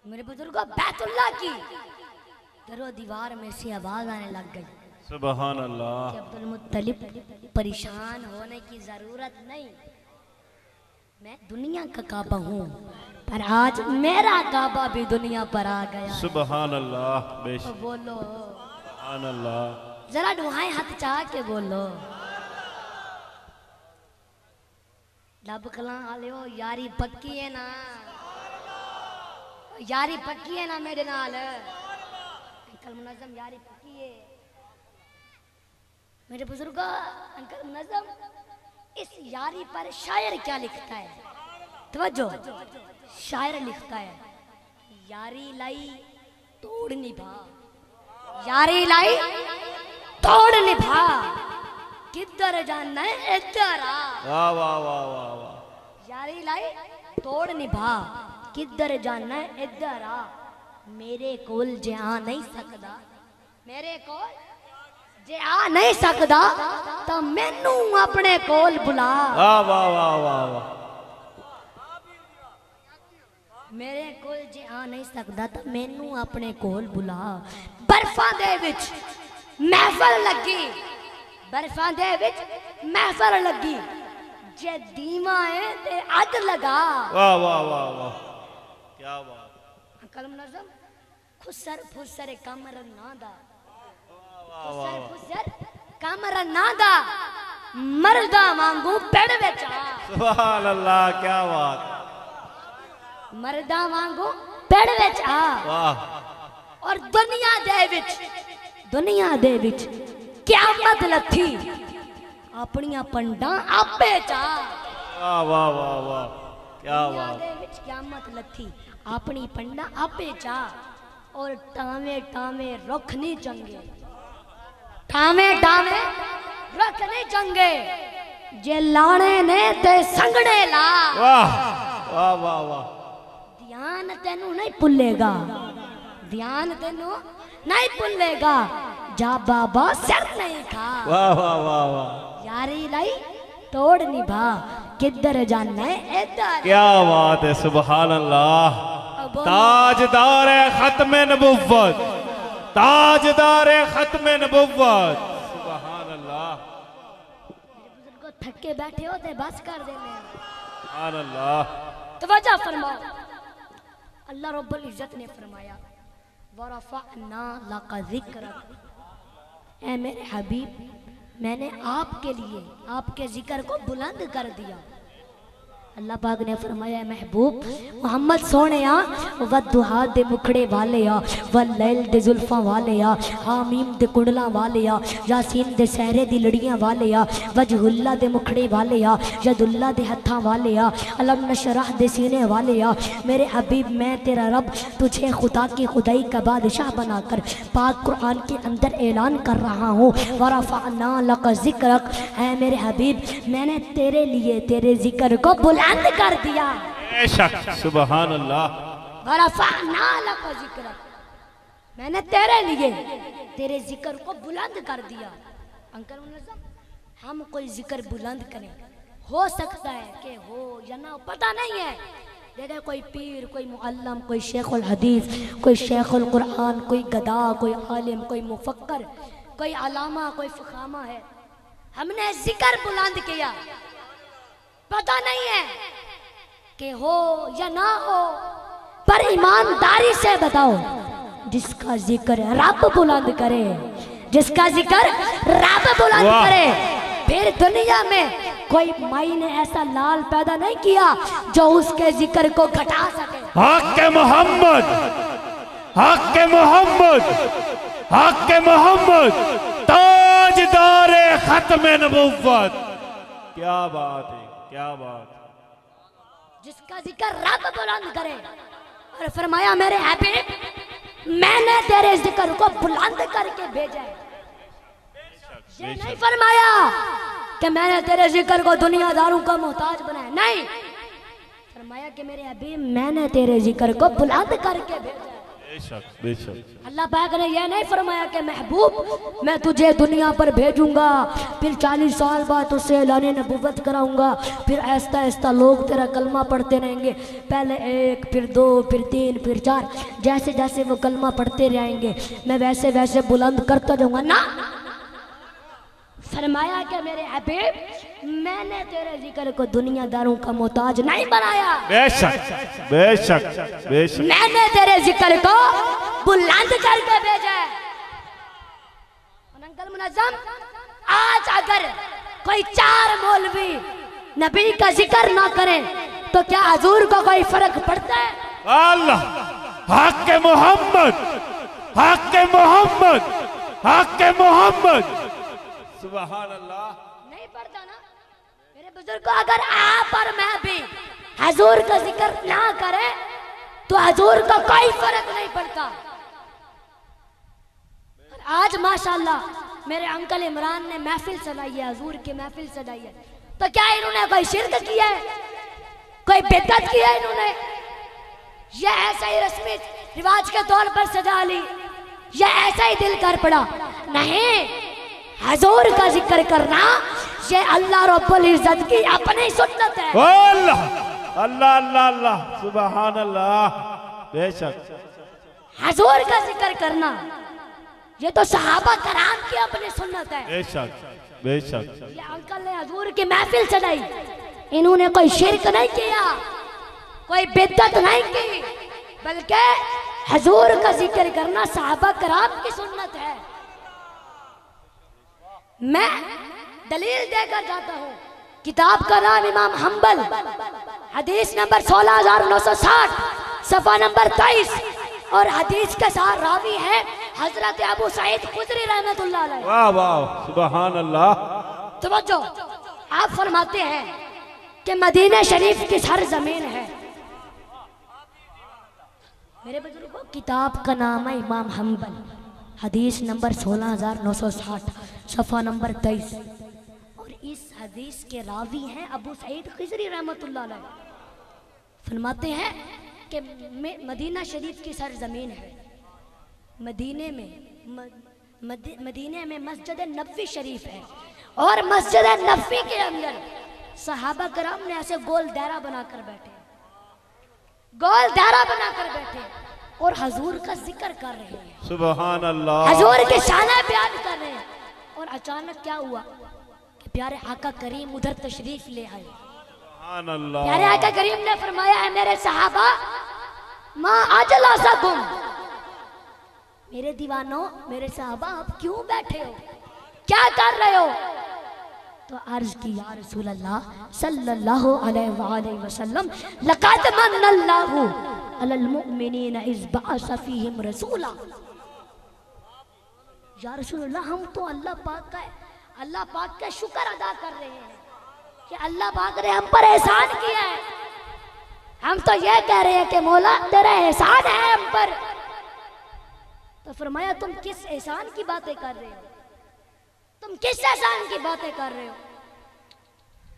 मेरे बुजुर्गों, बैतुल्लाह की दरो दीवार में से आवाज आने लग गई, सुभान अल्लाह। अब्दुल मुत्तलिब परेशान होने की जरूरत नहीं, मैं दुनिया का काबा हूँ, पर आज मेरा काबा भी दुनिया पर आ गया। सुभान अल्लाह। तो बोलो सुभान अल्लाह। जरा दुआएं हाथ चाह के बोलो, लब कला आलियो यारी पक्की है ना, यारी पक्की है ना मेरे नाल, अंकल मुनज़्ज़म यारी पक्की है। मेरे बुजुर्ग, अंकल मुनज़्ज़म इस यारी पर शायर क्या लिखता है? तवज्जो, शायर लिखता है, यारी लाई तोड़ निभा, यारी लाई तोड़ निभा, किधर जाना है इधर आ। वाह वाह वाह वाह वाह। यारी लाई तोड़ निभा, किधर जाना है इधर आ, मेरे कोल जे आ नहीं सकदा, मेरे कोल जे आ नहीं सकदा तो मैनू अपने कोल बुला। वाह वाह वाह वाह वाह। मेरे कोल जे आ नहीं सकदा तो मैनू अपने कोल बुला। बर्फां दे विच महफल लगी, बर्फां दे विच महफल लगी, जे दीवा है ते अग लगा। वाह वाह वाह वाह, क्या बात। अंकल मुनज़्ज़म खुसर फुसर कमर नादा, वाह खुसर कमर नादा, मर्दा वांगू पेड़ विच आ। सुभान अल्लाह, क्या बात। मर्दा वांगू पेड़ विच आ। वाह। और दुनिया दे विच क़यामत लथी, अपनियां पंडा आपे चा। वाह वाह वाह वाह, क्या दुनिया बात। दे विच क़यामत लथी, अपनी पंडा आपे चा। और टावे टावे रुख नहीं चंगे, टावे टावे रुख नहीं चंगे, जे लाने ने ते संगने ला। वाह वाह वाह वाह। ध्यान तेनू नहीं भुलेगा, ध्यान तेनू नहीं भुलेगा, जा बाबा सिर नहीं खा। वाह वाह वाह वाह, यारी लाई तोड़ निभा, किधर जाना है इधर। क्या बात है। सुभान अल्लाह। ताजदार खत्म नबुव्वत, ताजदार खत्म नबुव्वत। सुभान अल्लाह। बुजुर्गों थके बैठे हो ते बस कर देने। सुभान अल्लाह। तवज्जो फरमाओ, अल्लाह रब्बुल इज्जत ने फरमाया, वरफ़अना लका ज़िक्रक, ऐ मेरे हबीब मैंने आपके लिए आपके जिक्र को बुलंद कर दिया। अल्लाह पाक ने फरमाया, महबूब मोहम्मद सोने वद्दुहा दे मुखड़े वाले आ, वल्लैल दे जुल्फां वाले आ, हामीम दे कुंडलां वाले आ, यासीन दे सहरे दी लड़ियां वाले आ, वजहुल्ला दे मुखड़े वाले आ, यदुल्ला दे हत्थां वाले आ, अलम नशरह दे सीने वाले आ। मेरे हबीब मैं तेरा रब तुझे खुदा की खुदाई का बादशाह बनाकर पाक कुरान के अंदर ऐलान कर रहा हूँ, वरफ़अना लका ज़िक्रक, है मेरे हबीब मैंने तेरे लिए तेरे जिक्र को बुलंद कर दिया। बेशक। सुभान अल्लाह। वरफ़अना लका ज़िक्रक, मैंने तेरे लिए तेरे जिक्र को बुलंद कर दिया। अंकल हम कोई जिक्र बुलंद करें, हो सकता है कि हो या ना हो, पता नहीं है। देखा कोई पीर, कोई मुअल्लम, कोई शेखुल हदीस, कोई शेखुल कुरान, कोई गदा, कोई आलिम, कोई मुफक्कर, कोई अलामा, कोई फखामा है। हमने जिक्र बुलंद किया, पता नहीं है कि हो या ना हो, पर ईमानदारी से बताओ, जिसका जिक्र रब बुलंद करे, जिसका जिक्र रब बुलंद करे, फिर दुनिया में कोई माई ने ऐसा लाल पैदा नहीं किया जो उसके जिक्र को घटा सके। हक मोहम्मद, हक मोहम्मद, हक मोहम्मद, ताजदारे खत्म नबुव्वत। क्या बात है, क्या बात। जिसका जिक्र रब बुलंद करे, और फरमाया मेरे हबीब मैंने तेरे जिक्र को बुलंद करके भेजा है। ये नहीं फरमाया कि मैंने तेरे जिक्र को दुनियादारों का मोहताज बनाया, नहीं, फरमाया कि मेरे हबीब मैंने तेरे जिक्र को बुलंद करके भेजा है। बेशक, बेशक। अल्लाह पाक ने यह नहीं फरमाया कि महबूब मैं तुझे दुनिया पर भेजूंगा, फिर 40 साल बाद तुझसे ऐलान नबुव्वत कराऊंगा, फिर आहिस्ता आहिस्ता लोग तेरा कलमा पढ़ते रहेंगे, पहले 1, फिर 2, फिर 3, फिर 4, जैसे जैसे वो कलमा पढ़ते रहेंगे मैं वैसे वैसे बुलंद करता जाऊंगा। ना, फरमाया कि मेरे हबीब मैंने तेरे जिक्र को दुनियादारों का मोहताज नहीं बनाया। बेशक, बेशक, बेशक। मैंने तेरे जिक्र को बुलंद करके भेजा है। अंकल मुनज़्ज़म, आज अगर कोई 4 मौलवी नबी का जिक्र ना करें तो क्या हुजूर को कोई फर्क पड़ता है? अल्लाह, हक मोहम्मद, हक मोहम्मद, हक मोहम्मद। सुभान अल्लाह। नहीं पड़ता ना मेरे बुजुर्ग। अगर आप और मैं भी हुजूर का जिक्र ना करें तो हुजूर को कोई फर्क नहीं पड़ता। आज माशाल्लाह मेरे अंकल इमरान ने महफिल सजाई है, हुजूर की महफिल सजाई है, तो क्या इन्होंने कोई शिरक किया है, कोई बिदअत किया है इन्होंने, या ऐसा ही रस्मी रिवाज के तौर पर सजा ली, या ऐसा ही दिल कर पड़ा? नहीं, हुजूर का जिक्र करना ये अल्लाह रब्बुल इज्जत की अपनी सुन्नत है। अल्लाह, अल्लाह, अल्लाह, अल्लाह, सुभान अल्लाह। बेशक, हुजूर का जिक्र करना ये तो सहाबा कराम की अपनी सुन्नत है। बेशक, बेशक। ये अंकल ने हुजूर की महफिल सजाई, इन्होंने कोई शिरक नहीं किया, कोई बिदअत नहीं की, बल्कि हुजूर का जिक्र करना सहाबा कराम की सुन्नत है। मैं दलील देकर जाता हूँ, किताब का नाम इमाम हम्बल, हदीस नंबर 16960, सफ़ा नंबर 23, और हदीस के साथ रावी है हजरत अबू सईद खुदरी रहमतुल्लाह अलैह। वाह वाह, सुभान अल्लाह। तवज्जो, आप फरमाते हैं कि मदीना शरीफ की सरजमीन है। मेरे बुजुर्गों, किताब का नाम है इमाम हम्बल, हदीस नंबर 16960, सफ़ा नंबर 23, और इस हदीस के रावी हैं अबू सईद खुदरी रहमतुल्लाह अलैह। फरमाते हैं कि मदीना शरीफ की सरजमीन है, मदीने में मस्जिद नबवी शरीफ है, और मस्जिद नबवी के अंदर सहाबा कराम ने ऐसे गोल दायरा बनाकर बैठे, गोल दायरा बनाकर बैठे और हुजूर का जिक्र कर रहे हैं, सुभान अल्लाह, हुजूर के शान बयान कर रहे हैं। और अचानक क्या हुआ कि प्यारे आका करीम उधर तशरीफ ले आए। सुभान अल्लाह। प्यारे आका करीम ने फरमाया है मेरे सहाबा माँ अजला सकुम, मेरे दीवानों, मेरे सहाबा आप क्यों बैठे हो, क्या कर रहे हो? तो अर्ज की या रसूल अल्लाह सल्लल्लाहु अलैहि वसल्लम, लक़द मन्नल्लाहु अलल मुमिनीना इज़ बअस फ़ीहिम रसूला। या रसूल अल्लाह, हम तो अल्लाह पाक का शुक्र अदा कर रहे हैं कि अल्लाह पाक ने हम पर एहसान किया है। हम तो ये कह रहे हैं कि मौला तेरा एहसान है हम पर। तो फरमाया तुम किस एहसान की बातें कर रहे हो, तुम किस एहसान की बातें कर रहे हो?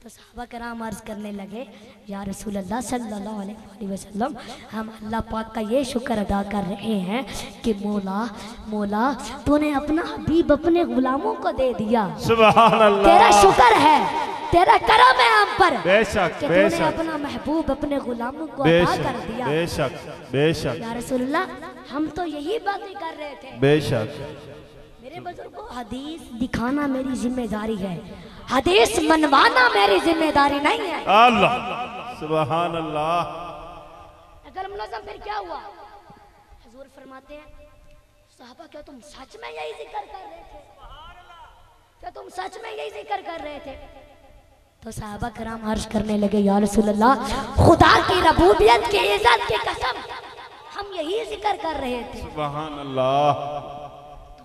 तो सहाबा कराम अर्ज करने लगे, या रसूल अल्लाह सल्लल्लाहु अलैहि वसल्लम, हम अल्लाह पाक का ये शुक्र अदा कर रहे हैं कि मौला मौला तूने अपना हबीब अपने गुलामों को दे दिया। सुभान अल्लाह। तेरा शुक्र है, तेरा करम है हम पर। बेशक कि बेशक। तूने अपना महबूब अपने गुलामों को अदा कर दिया। बेशक बेशक। या रसूलल्लाह, हम तो यही बातें कर रहे थे। बेशक। मेरे बुजुर्गों, हदीस दिखाना मेरी जिम्मेदारी है, हदीस मनवाना मेरी जिम्मेदारी नहीं है। अल्लाह सुभान अल्लाह। अगर मुलाज़म फिर क्या हुआ? हुजूर फरमाते हैं, साहबा क्या तुम सच में यही जिक्र कर रहे थे? क्या तुम सच में यही जिक्र कर रहे थे? तो साहबा कराम अर्ज करने लगे, या रसूल अल्लाह, खुदा की रबूबियत की इज्जत की कसम, हम यही जिक्र कर रहे थे। सुभान अल्लाह।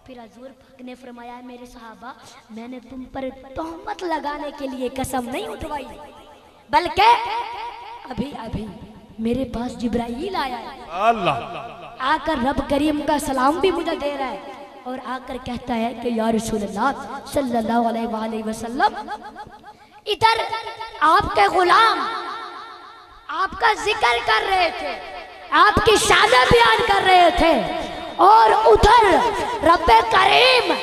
फिर हजूर पाक ने फरमाया, मेरे सहाबा, मैंने तुम पर तोहमत लगाने के लिए कसम नहीं उठवाई, बल्कि अभी अभी मेरे पास जिब्राईल आया है। अल्लाह। आकर रब करीम का सलाम भी मुझे दे रहा है और आकर कहता है कि या रसूलल्लाह सल्लल्लाहु अलैहि वसल्लम, इधर आपके गुलाम आपका जिक्र कर रहे थे, आपकी शान बयान कर रहे थे, और उधर रब्बे करीम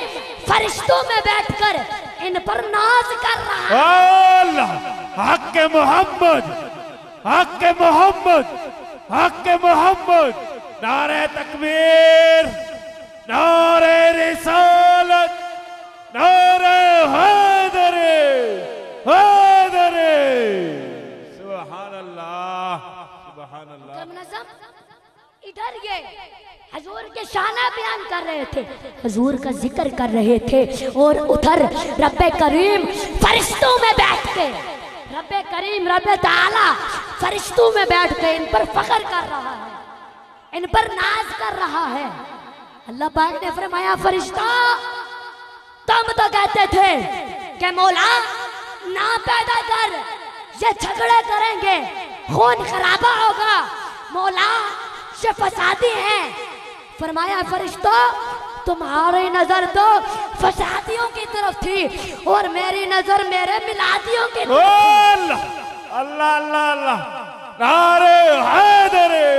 फरिश्तों में बैठकर इन पर नाज कर रहा है। अल्लाह। हक मोहम्मद, हक मोहम्मद, हक मोहम्मद। नारे तकबीर, नारे रिसालत, नारे हैदरे, हैदरे। सुभान अल्लाह, सुभान अल्लाह। इधर ये हजूर के शाना बयान कर रहे थे, हजूर का जिक्र कर रहे थे, और उधर रब्बे करीम फरिश्तों में बैठ के, रब्बे करीम रब्बे ताला फरिश्तों में बैठ के इन पर फख्र कर रहा है, इन पर नाज कर रहा है। अल्लाह पाक ने फरमाया, फरिश्ता तुम तो कहते थे कि मौला ना पैदा कर, ये झगड़े करेंगे, खून खराबा होगा, मौला ये फसादी हैं। फरमाया, फरिश्तों तुम्हारी नजर तो फसादियों की तरफ थी और मेरी नजर मेरे मिलादियों की तरफ थी। अल्लाह अल्लाह अल्लाह। नारे हैदरे,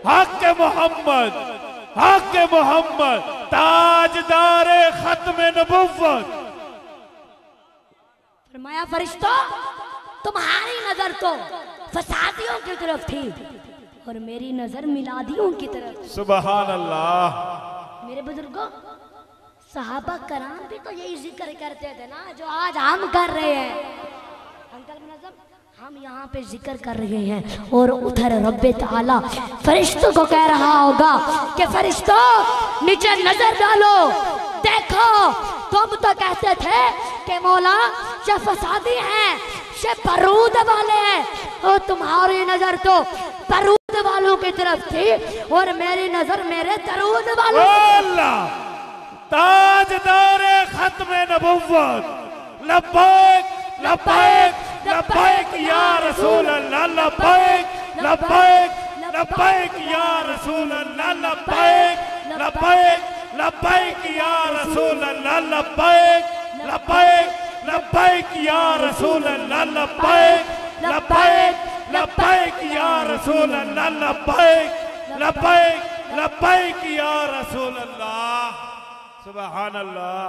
हक मोहम्मद, हक मोहम्मद, ताजदारे खत्म नबुव्वत। फरमाया, फरिश्तों तुम्हारी नजर तो फसादियों की तरफ थी और मेरी नजर मिलादियों की तरफ। सुभान अल्लाह। मेरे बुजुर्गों, सहाबा कराम भी तो यही जिक्र करते थे ना जो आज हम कर रहे हैं। अंकल मुनज़्ज़म, हम यहाँ पे जिक्र कर रहे हैं और उधर रब्बे ताला फरिश्तों को कह रहा होगा कि फरिश्तों नीचे नजर डालो, देखो तुम तो कहते थे कि मौला ये फसादी हैं, ये बरूद वाले हैं, और तुम्हारी नजर तो बरूद वालों की तरफ थी और मेरी नजर मेरे दरूद वालों। अल्लाह। ताजदारे खत्म नबुव्वत। लब्बैक लब्बैक लब्बैक या रसूल अल्लाह, लब्बैक लब्बैक लब्बैक या रसूल अल्लाह, लब्बैक लब्बैक लब्बैक या रसूल अल्लाह, लब्बैक लब्बैक लब्बैक या रसूल अल्लाह, लब्बैक लब्बैक लब्बैक या रसूल अल्लाह, लब्बैक लब्बैक लब्बैक या रसूल अल्लाह। सुभान अल्लाह,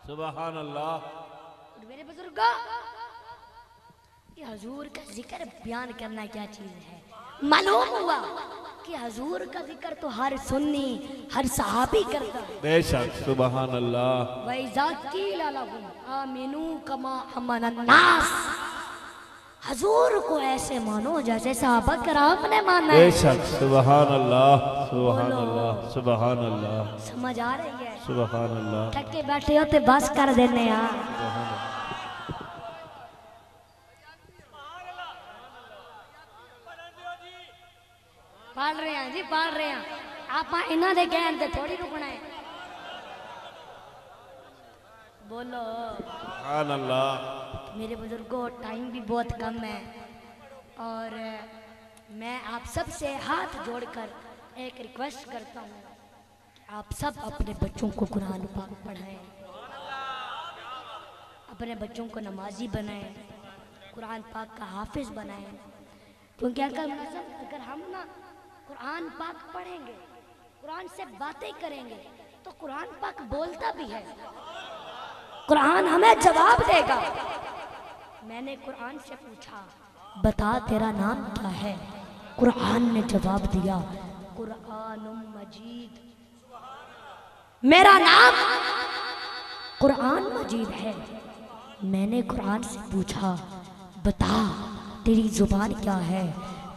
सुभान अल्लाह। मेरे बुजुर्गों, ये हजूर का जिक्र बयान करना क्या चीज है? मालूम हुआ कि हजूर का जिक्र तो हर सुन्नी हर सहाबी करता है। बेशक। सुभान अल्लाह। वैज़ा क़ीला लहुम आमिनू कमा आमन अन्नास, हजूर को ऐसे मानो जैसे सहाबा कराम ने माना है। बेशक। सुभान अल्लाह, सुभान अल्लाह, सुभान अल्लाह। समझ आ रही है? सुभान अल्लाह। थक के बैठे हो तो बस कर देने यार। पढ़ रहे हैं जी, पढ़ रहे हैं। आप इन्हों के कहने से थोड़ी रुकना है। बोलो सुभान अल्लाह। मेरे बुजुर्गों, टाइम भी बहुत कम है और मैं आप सब से हाथ जोड़कर एक रिक्वेस्ट करता हूँ, आप सब अपने बच्चों को कुरान पाक पढ़ाएं, अपने बच्चों को नमाजी बनाएं, कुरान पाक का हाफिज बनाएं। क्योंकि अगर हम ना कुरान पाक पढ़ेंगे, कुरान से बातें करेंगे, तो कुरान पाक बोलता भी है, कुरान हमें जवाब देगा। मैंने कुरान से पूछा, बता तेरा नाम क्या है? कुरान ने जवाब दिया, कुरानुम मजीद। मेरा नाम कुरान मजीद है। मैंने कुरान से पूछा, बता तेरी जुबान क्या है?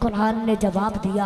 कुरान ने जवाब दिया,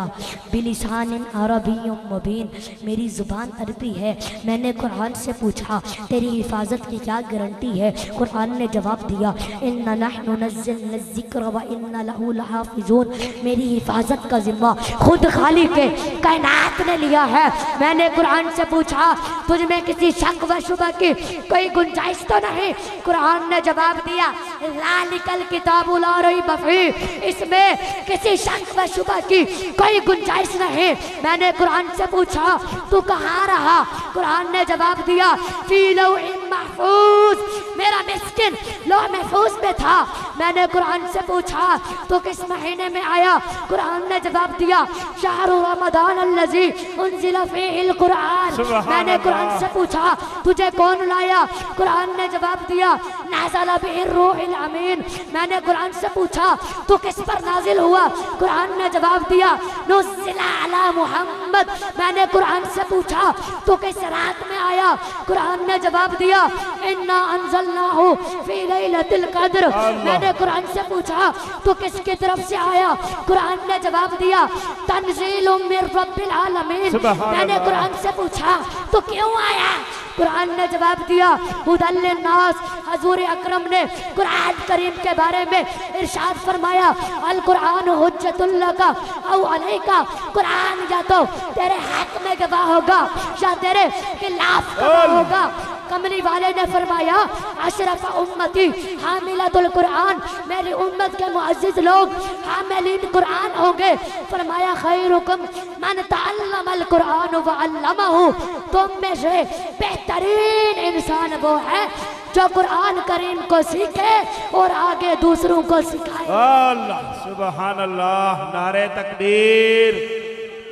बिलिसान अरबिय्युम मुबीन, मेरी ज़ुबान अरबी है। मैंने कुरान से पूछा, तेरी हिफाजत की क्या गारंटी है? कुरान ने जवाब दिया, इन्ना नहनु नज़्ज़लना ज़िक्र व इन्ना लहू लहाफ़िज़ून, मेरी हिफाजत का जिम्मा खुद खालिक कायनात ने लिया है। मैंने कुरान से पूछा, तुझ में किसी शक व शुबह की कोई गुंजाइश तो नहीं? कुरान ने जवाब दिया, ज़ालिकल किताबु ला रैब फ़ीह, इसमें किसी शक व शुबह की कोई गुंजाइश नहीं। मैंने कुरान से पूछा, तू कहाँ रहा? कुरान ने जवाब दिया, फी लौहिन महफूज, मेरा मिस्किन लौह महफूज में था। मैंने कुरान से पूछा, तो किस महीने में आया? कुरान ने जवाब दिया, शहरु रमज़ान अल्लज़ी उन्ज़िला फ़ीहिल कुरान। मैंने कुरान से पूछा, तुझे कौन लाया? कुरान ने जवाब दिया, नज़ला बिहिर रूहुल अमीन। मैंने कुरान से पूछा, तो किस पर नाजिल हुआ? कुरान ने जवाब दिया, नुज़्ज़िला अला मुहम्मद। मैंने कुरान से पूछा, तो किस रात में आया? कुरान ने जवाब दिया, इन्ना अंज़लनाहु फ़ी लैलतिल क़द्र। मैंने कुरान से पूछा, तो किसकी तरफ से आया? कुरान ने जवाब दिया, तंज़ीलुम मिर रब्बिल आलमीन। मैंने कुरान से पूछा, तो क्यों आया? कुरान ने जवाब दिया, हुदल लिन्नास। हजूर अकरम ने कुरान करीम के बारे में इरशाद फरमाया, अल कुरान हुज्जतुल लका औ अलैका, कुरान या तो तेरे हक में गवाह होगा या तेरे खिलाफ गवाह होगा। कमली वाले ने फरमाया, अशरफ उम्मती हामिलतुल कुरान, मेरी उम्मत के मुअज्जिज लोग हामिलीन कुरान होंगे। फरमाया, खैरुकुम मन तअल्लमल कुरान व अल्लमहु, तुम में से बेहतरीन इंसान वो है जो कुरान करीम को सीखे और आगे दूसरों को सिखाए। अल्लाह सुभान अल्लाह, नारे तकबीर,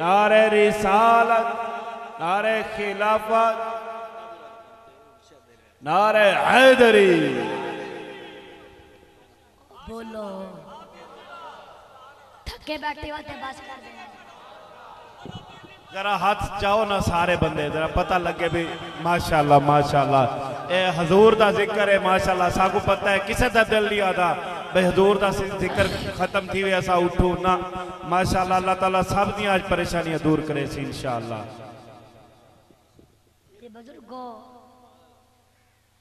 नारे रिसालत, नारे खिलाफत, नारे हैदरी। बोलो, थके बैठे होते बस कर दे। जरा हाथ चाहो ना सारे बंदे, जरा पता लगे भी माशाल्लाह माशाल्लाह ए हजूर दा जिक्र है। माशाल्लाह साकू पता है किसे दा दिल नहीं आता भाई हजूर दा जिक्र खत्म थी वे ऐसा उठू ना। माशाल्लाह अल्लाह ताला सब दी आज परेशानियां दूर करे सी इंशाअल्लाह। ये बुजुर्गों,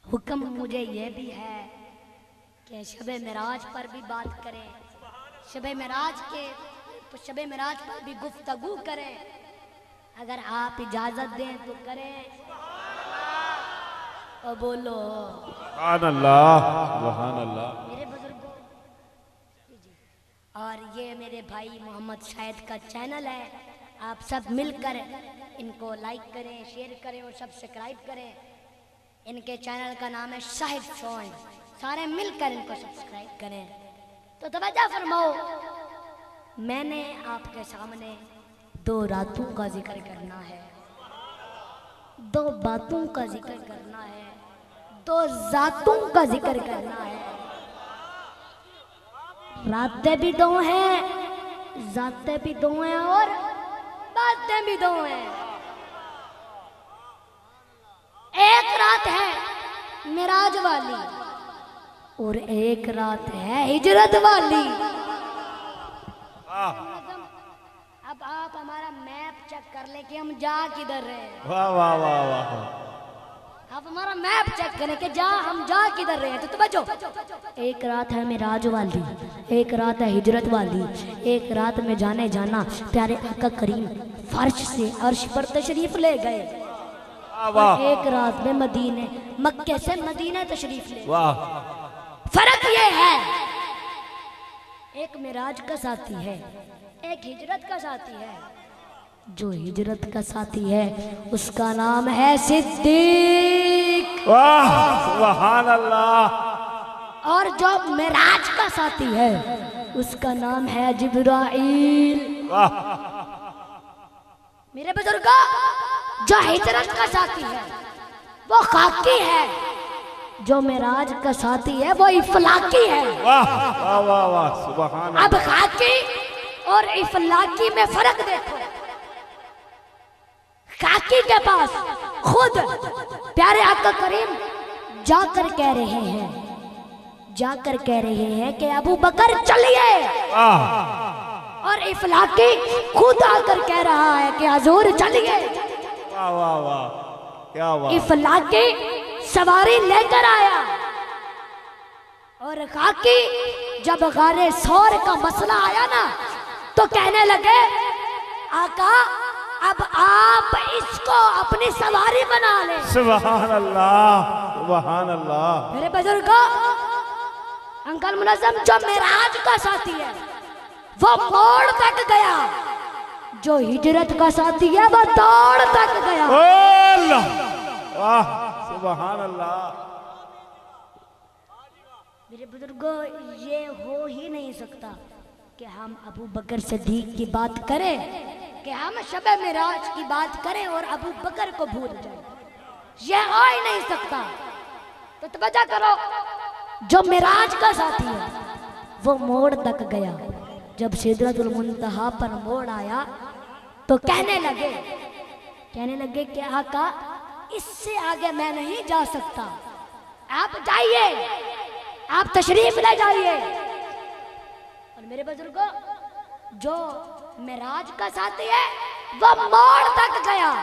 हुक्म मुझे ये भी है कि शबे मेराज पर भी बात करें, शबे मेराज पर भी गुफ्तगू करें। अगर आप इजाजत दें तो करें। और बोलो सुभान अल्लाह, सुभान अल्लाह। मेरे बुजुर्गों, और ये मेरे भाई मोहम्मद शाहिद का चैनल है, आप सब मिलकर इनको लाइक करें, शेयर करें और सब्सक्राइब करें। इनके चैनल का नाम है शाहिद सॉन्ग, सारे मिलकर इनको सब्सक्राइब करें। तो तवज्जो फरमाओ, मैंने आपके सामने दो रातों का जिक्र करना है, दो बातों का जिक्र करना है, दो जातों का जिक्र करना है। रातें भी दो हैं, जातें भी दो हैं और बातें भी दो हैं। एक रात है मिराज वाली और एक रात है हिजरत वाली। अब आप हमारा मैप चेक कर ले कि हम जा किधर रहे हैं। वाह वाह वाह वाह। आप हमारा मैप चेक करें कि हम जा किधर रहे हैं। तो बचो, एक रात है मिराज वाली, एक रात है हिजरत वाली, एक रात में जाने जाना प्यारे आका करीम फर्श से अर्श पर तशरीफ ले गए। और एक रात में मदीने मक्के से मदीना तशरीफ ले। वाह। फर्क ये है, एक मिराज का साथी है, एक हिजरत का साथी है। जो हिजरत का साथी है उसका नाम है सिद्दीक। वाह सुभान अल्लाह, और जो मेराज का साथी है उसका नाम है जिब्राइल। मेरे बुजुर्गों, जो हिजरत का साथी है वो खाकी है, जो मेराज का साथी है वो इफलाकी है। वाह वाह वाह वाह, सुभान अब खाकी और इफलाकी में फर्क देखो। खाकी के पास खुद प्यारे आका करीम जाकर कह रहे हैं कि अबू बकर चलिए, और इफलाकी खुद आकर कह रहा है कि हुजूर चलिए। वाह वाह वाह, क्या बात। इफलाकी सवारी लेकर आया और खाकी जब गारे सौर का मसला आया ना तो कहने लगे आका अब आप इसको अपनी सवारी बना ले। सुभान अल्लाह, सुभान अल्लाह। मेरे बुजुर्गों, अंकल मुनज़्ज़म, जो मेराज का साथी है वो मोड़ तक गया, जो हिजरत का साथी है वो दौड़ तक गया। वाह सुभान अल्लाह। मेरे बुजुर्गों, ये हो ही नहीं सकता कि हम अबू बकर सिद्दीक की बात करें, कि हम शबे मेराज की बात करें और अबू बकर को भूल जाएं। ये हो ही नहीं सकता। तो तवज्जो करो, जो मेराज का साथी है वो मोड़ तक गया। जब सिदरतुल मुंतहा पर मोड़ आया तो कहने लगे कि आका इससे आगे मैं नहीं जा सकता, आप जाइए, आप तशरीफ ले जाइए। और मेरे बुजुर्गों, जो मेराज का साथी है वो मोड़ तक गया,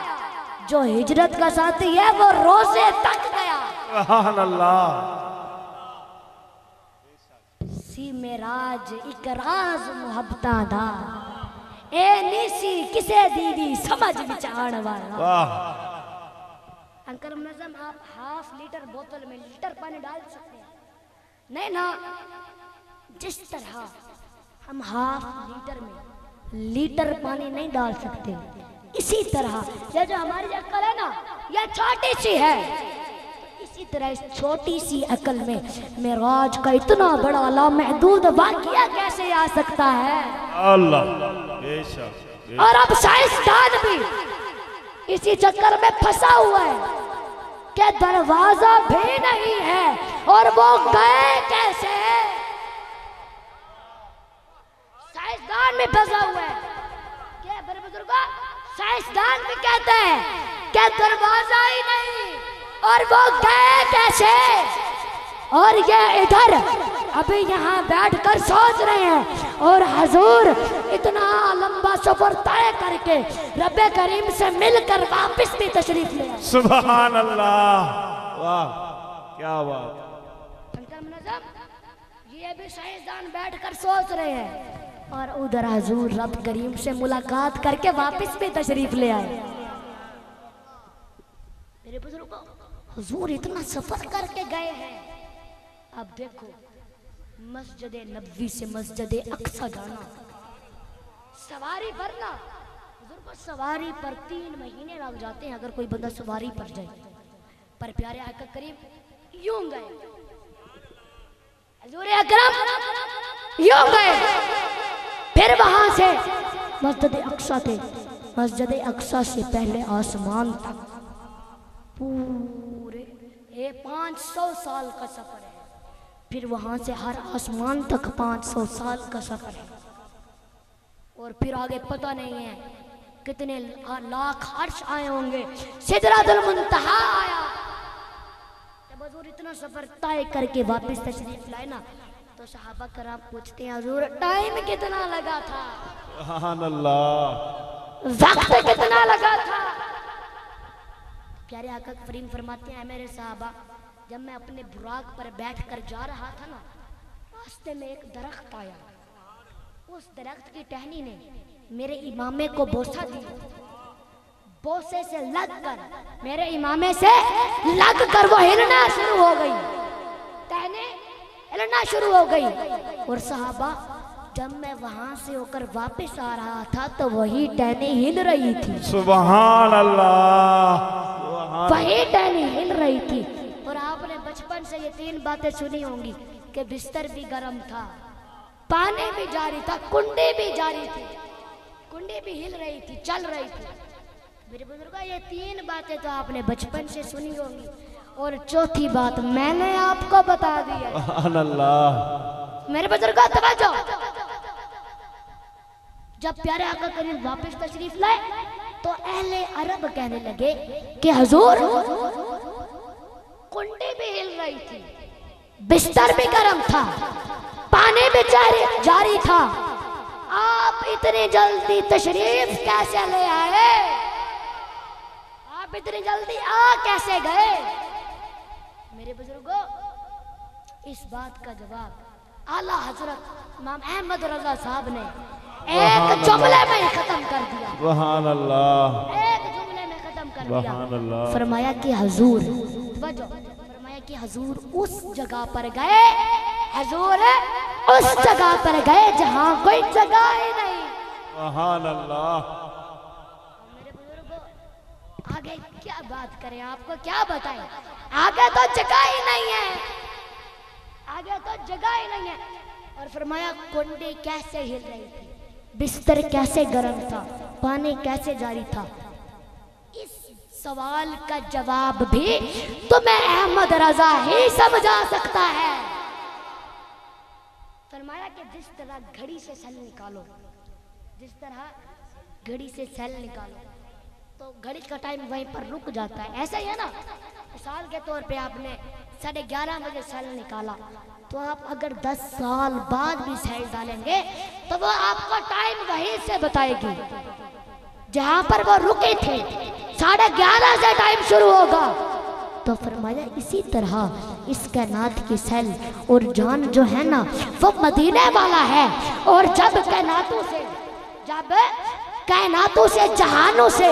जो हिजरत का साथी है वो रोजे तक गया। सुभान अल्लाह। सी मेराज एक राज मुहब्बता दा, ए नीसी किसे दीदी समझ विचार वाला। वाह। अंकल मुनज़्ज़म, आप हाफ लीटर बोतल में लीटर पानी डाल सकते हैं? नहीं ना। जिस तरह हम हाफ लीटर में लीटर पानी नहीं डाल सकते, इसी तरह ये जो हमारी अक्ल है ना, यह छोटी सी है। इसी तरह इस छोटी सी अक्ल में मेराज का इतना बड़ा लामहदूद वाक़या कैसे आ सकता है? अल्लाह, बेशक। और अब साइंसदान भी इसी चक्कर में फंसा हुआ है कि दरवाजा भी नहीं है और वो गए कैसे? साइंसदान में फंसा हुआ है। क्या बड़े बुजुर्गों, साइंसदान भी कहते हैं कि दरवाजा ही नहीं और वो गए कैसे? और ये इधर अभी यहाँ बैठकर सोच रहे हैं और हुजूर इतना लंबा सफर तय करके रब्बे करीम से मिलकर वापस भी तशरीफ ले आए। सुभान अल्लाह, वाह क्या बात। अंकल मुनज़्ज़म, ये भी साइंसदान बैठकर सोच रहे हैं और उधर हुजूर रब करीम से मुलाकात करके वापस भी तशरीफ ले आए। मेरे बुजुर्गों, हुजूर इतना सफर करके गए हैं। अब देखो, मस्जिद नबवी से मस्जिद अक्सा जाना, सवारी पर ना, बुजुर्गों सवारी पर 3 महीने लग जाते हैं अगर कोई बंदा सवारी पर जाए। पर प्यारे आका करीब यूं गए, हुजूर अकरम यूं गए। फिर वहां से मस्जिद अक्सा थे, मस्जिद अक्सा से पहले आसमान तक पूरे 500 साल का सफर है। फिर वहां से हर आसमान तक 500 साल का सफर है। और फिर आगे पता नहीं है कितने लाख अर्श आए होंगे। सिदरतुल मुंतहा आया। जब हुजूर इतना सफर तय करके वापस तशरीफ लाए ना, तो सहाबा कराम पूछते हैं हुजूर टाइम कितना लगा था? सुभान अल्लाह, वक्त कितना लगा था? प्यारे आका करीम फरमाते हैं, मेरे साहबा, जब मैं अपने बुराक पर बैठकर जा रहा था ना, रास्ते में एक दरख्त आया। उस दरख्त की टहनी ने मेरे इमामे को बोसा दी। बोसे से लगकर मेरे इमामे से लगकर वो हिलना शुरू हो गई, टहनी हिलना शुरू हो गई। और साहबा, जब मैं वहां से होकर वापस आ रहा था तो वही टहनी हिल रही थी। सुभान अल्लाह, वही टहनी हिल रही थी। और आपने बचपन से ये 3 बातें सुनी होंगी कि बिस्तर भी गर्म था, पानी भी जारी था, कुंडी भी जारी थी, कुंडी भी हिल रही थी, चल रही थी। मेरे बुजुर्गों, ये 3 बातें तो आपने बचपन से सुनी होंगी, और चौथी बात मैंने आपको बता दी है। अल्लाह। मेरे बुजुर्गों तवज्जो, जब प्यारे आका करीम वापस तशरीफ लाए तो अहले अरब कहने लगे कि हुजूर, कुंडी भी हिल रही थी, बिस्तर भी गर्म था, पानी भी जारी था, आप इतनी जल्दी तशरीफ कैसे ले आए? आप इतनी जल्दी आ कैसे गए? मेरे बुजुर्गों, इस बात का जवाब आला हजरत इमाम अहमद रजा साहब ने एक जुमले में ही खत्म कर दिया। सुभान अल्लाह। एक जुमले में खत्म कर दिया। सुभान अल्लाह। फरमाया कि हुजूर, फरमाया कि हुजूर उस जगह पर गए, हुजूर उस जगह पर गए जहां कोई जगह ही नहीं। सुभान अल्लाह। मेरे बुजुर्गों, आगे क्या बात करें, आपको क्या बताएं, आगे तो जगह ही नहीं है, आगे तो जगह ही नहीं है। और फरमाया कुंडी कैसे हिल रही थी, बिस्तर कैसे गर्म था, पानी कैसे जारी था। इस सवाल का जवाब भी तुम्हें अहमद रजा ही समझा सकता है। फरमाया कि जिस तरह घड़ी से सेल निकालो, जिस तरह घड़ी से सेल निकालो तो घड़ी का टाइम वहीं पर रुक जाता है, ऐसा ही है ना। मिसाल के तौर पे आपने 11:30 बजे सेल निकाला, तो आप अगर 10 साल बाद भी सेल डालेंगे तो वो आपको टाइम वहीं से बताएगी जहां पर वो रुके थे। 11:30 से टाइम शुरू होगा। तो फरमाया इसी तरह इस कायनात की सेल और जान जो है ना, वो मदीने वाला है। और जब कायनातों से जहानों से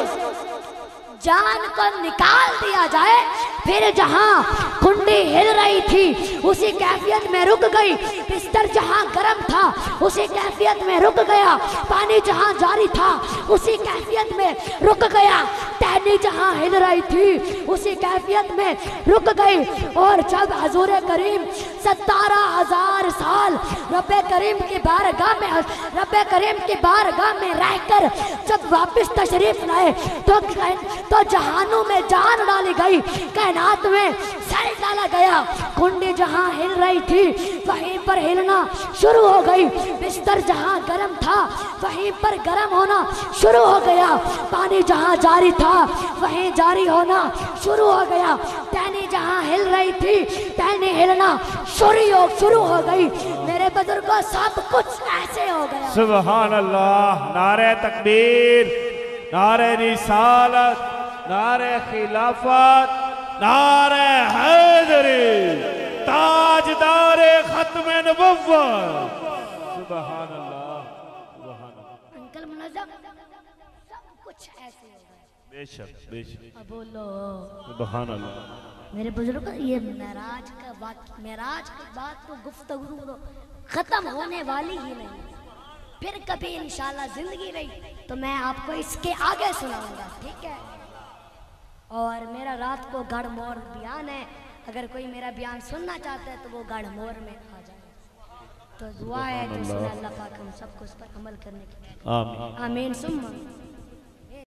जान को निकाल दिया जाए, फिर जहां कुंडी हिल रही थी उसी कैफियत में रुक गई, बिस्तर जहां गर्म था उसी कैफियत में रुक गया, पानी जहां जारी था उसी कैफियत में रुक गया, टहनी जहां हिल रही थी उसी कैफियत में रुक गई। और जब हुजूर करीम 17,000 साल रब्बे करीम की बारगाह में रहकर जब वापस तशरीफ लाए तो जहानों में जान डाली गई, कायनात में सेल डाला गया। कुंडी जहां हिल रही थी वहीं पर हिलना शुरू हो गई, बिस्तर जहां गर्म था वहीं पर गर्म होना शुरू हो गया, पानी जहां जारी था वहीं जारी होना शुरू हो गया, टहनी जहां हिल रही थी टहनी हिलना शुरू हो गई। मेरे बुजुर्गों, सब कुछ ऐसे हो गया। सुभान अल्लाह। नारे तकबीर, नारे रिसालत, नारे खिलाफत, नारे हैदरी, ताजदारे खत्म नबुव्वत। सुभान अल्लाह, सुभान अल्लाह। अंकल मुनज़्ज़म, सब कुछ ऐसे हो गया। बेशक बेशक। अब बोलो सुभान अल्लाह। मेरे बुजुर्गों, ये मेराज का वाक़या, मेराज के बाद तो गुफ्तगू खत्म होने वाली ही नहीं। फिर कभी इंशाल्लाह जिंदगी रही तो मैं आपको इसके आगे सुनाऊंगा, ठीक है। और मेरा रात को गढ़मोर बयान है, अगर कोई मेरा बयान सुनना चाहता है तो वो गढ़मोर में आ जाए। तो दुआ है कि अल्लाह पाक हम सबको उस पर अमल करने की। आमीन आमीन सुम्मा।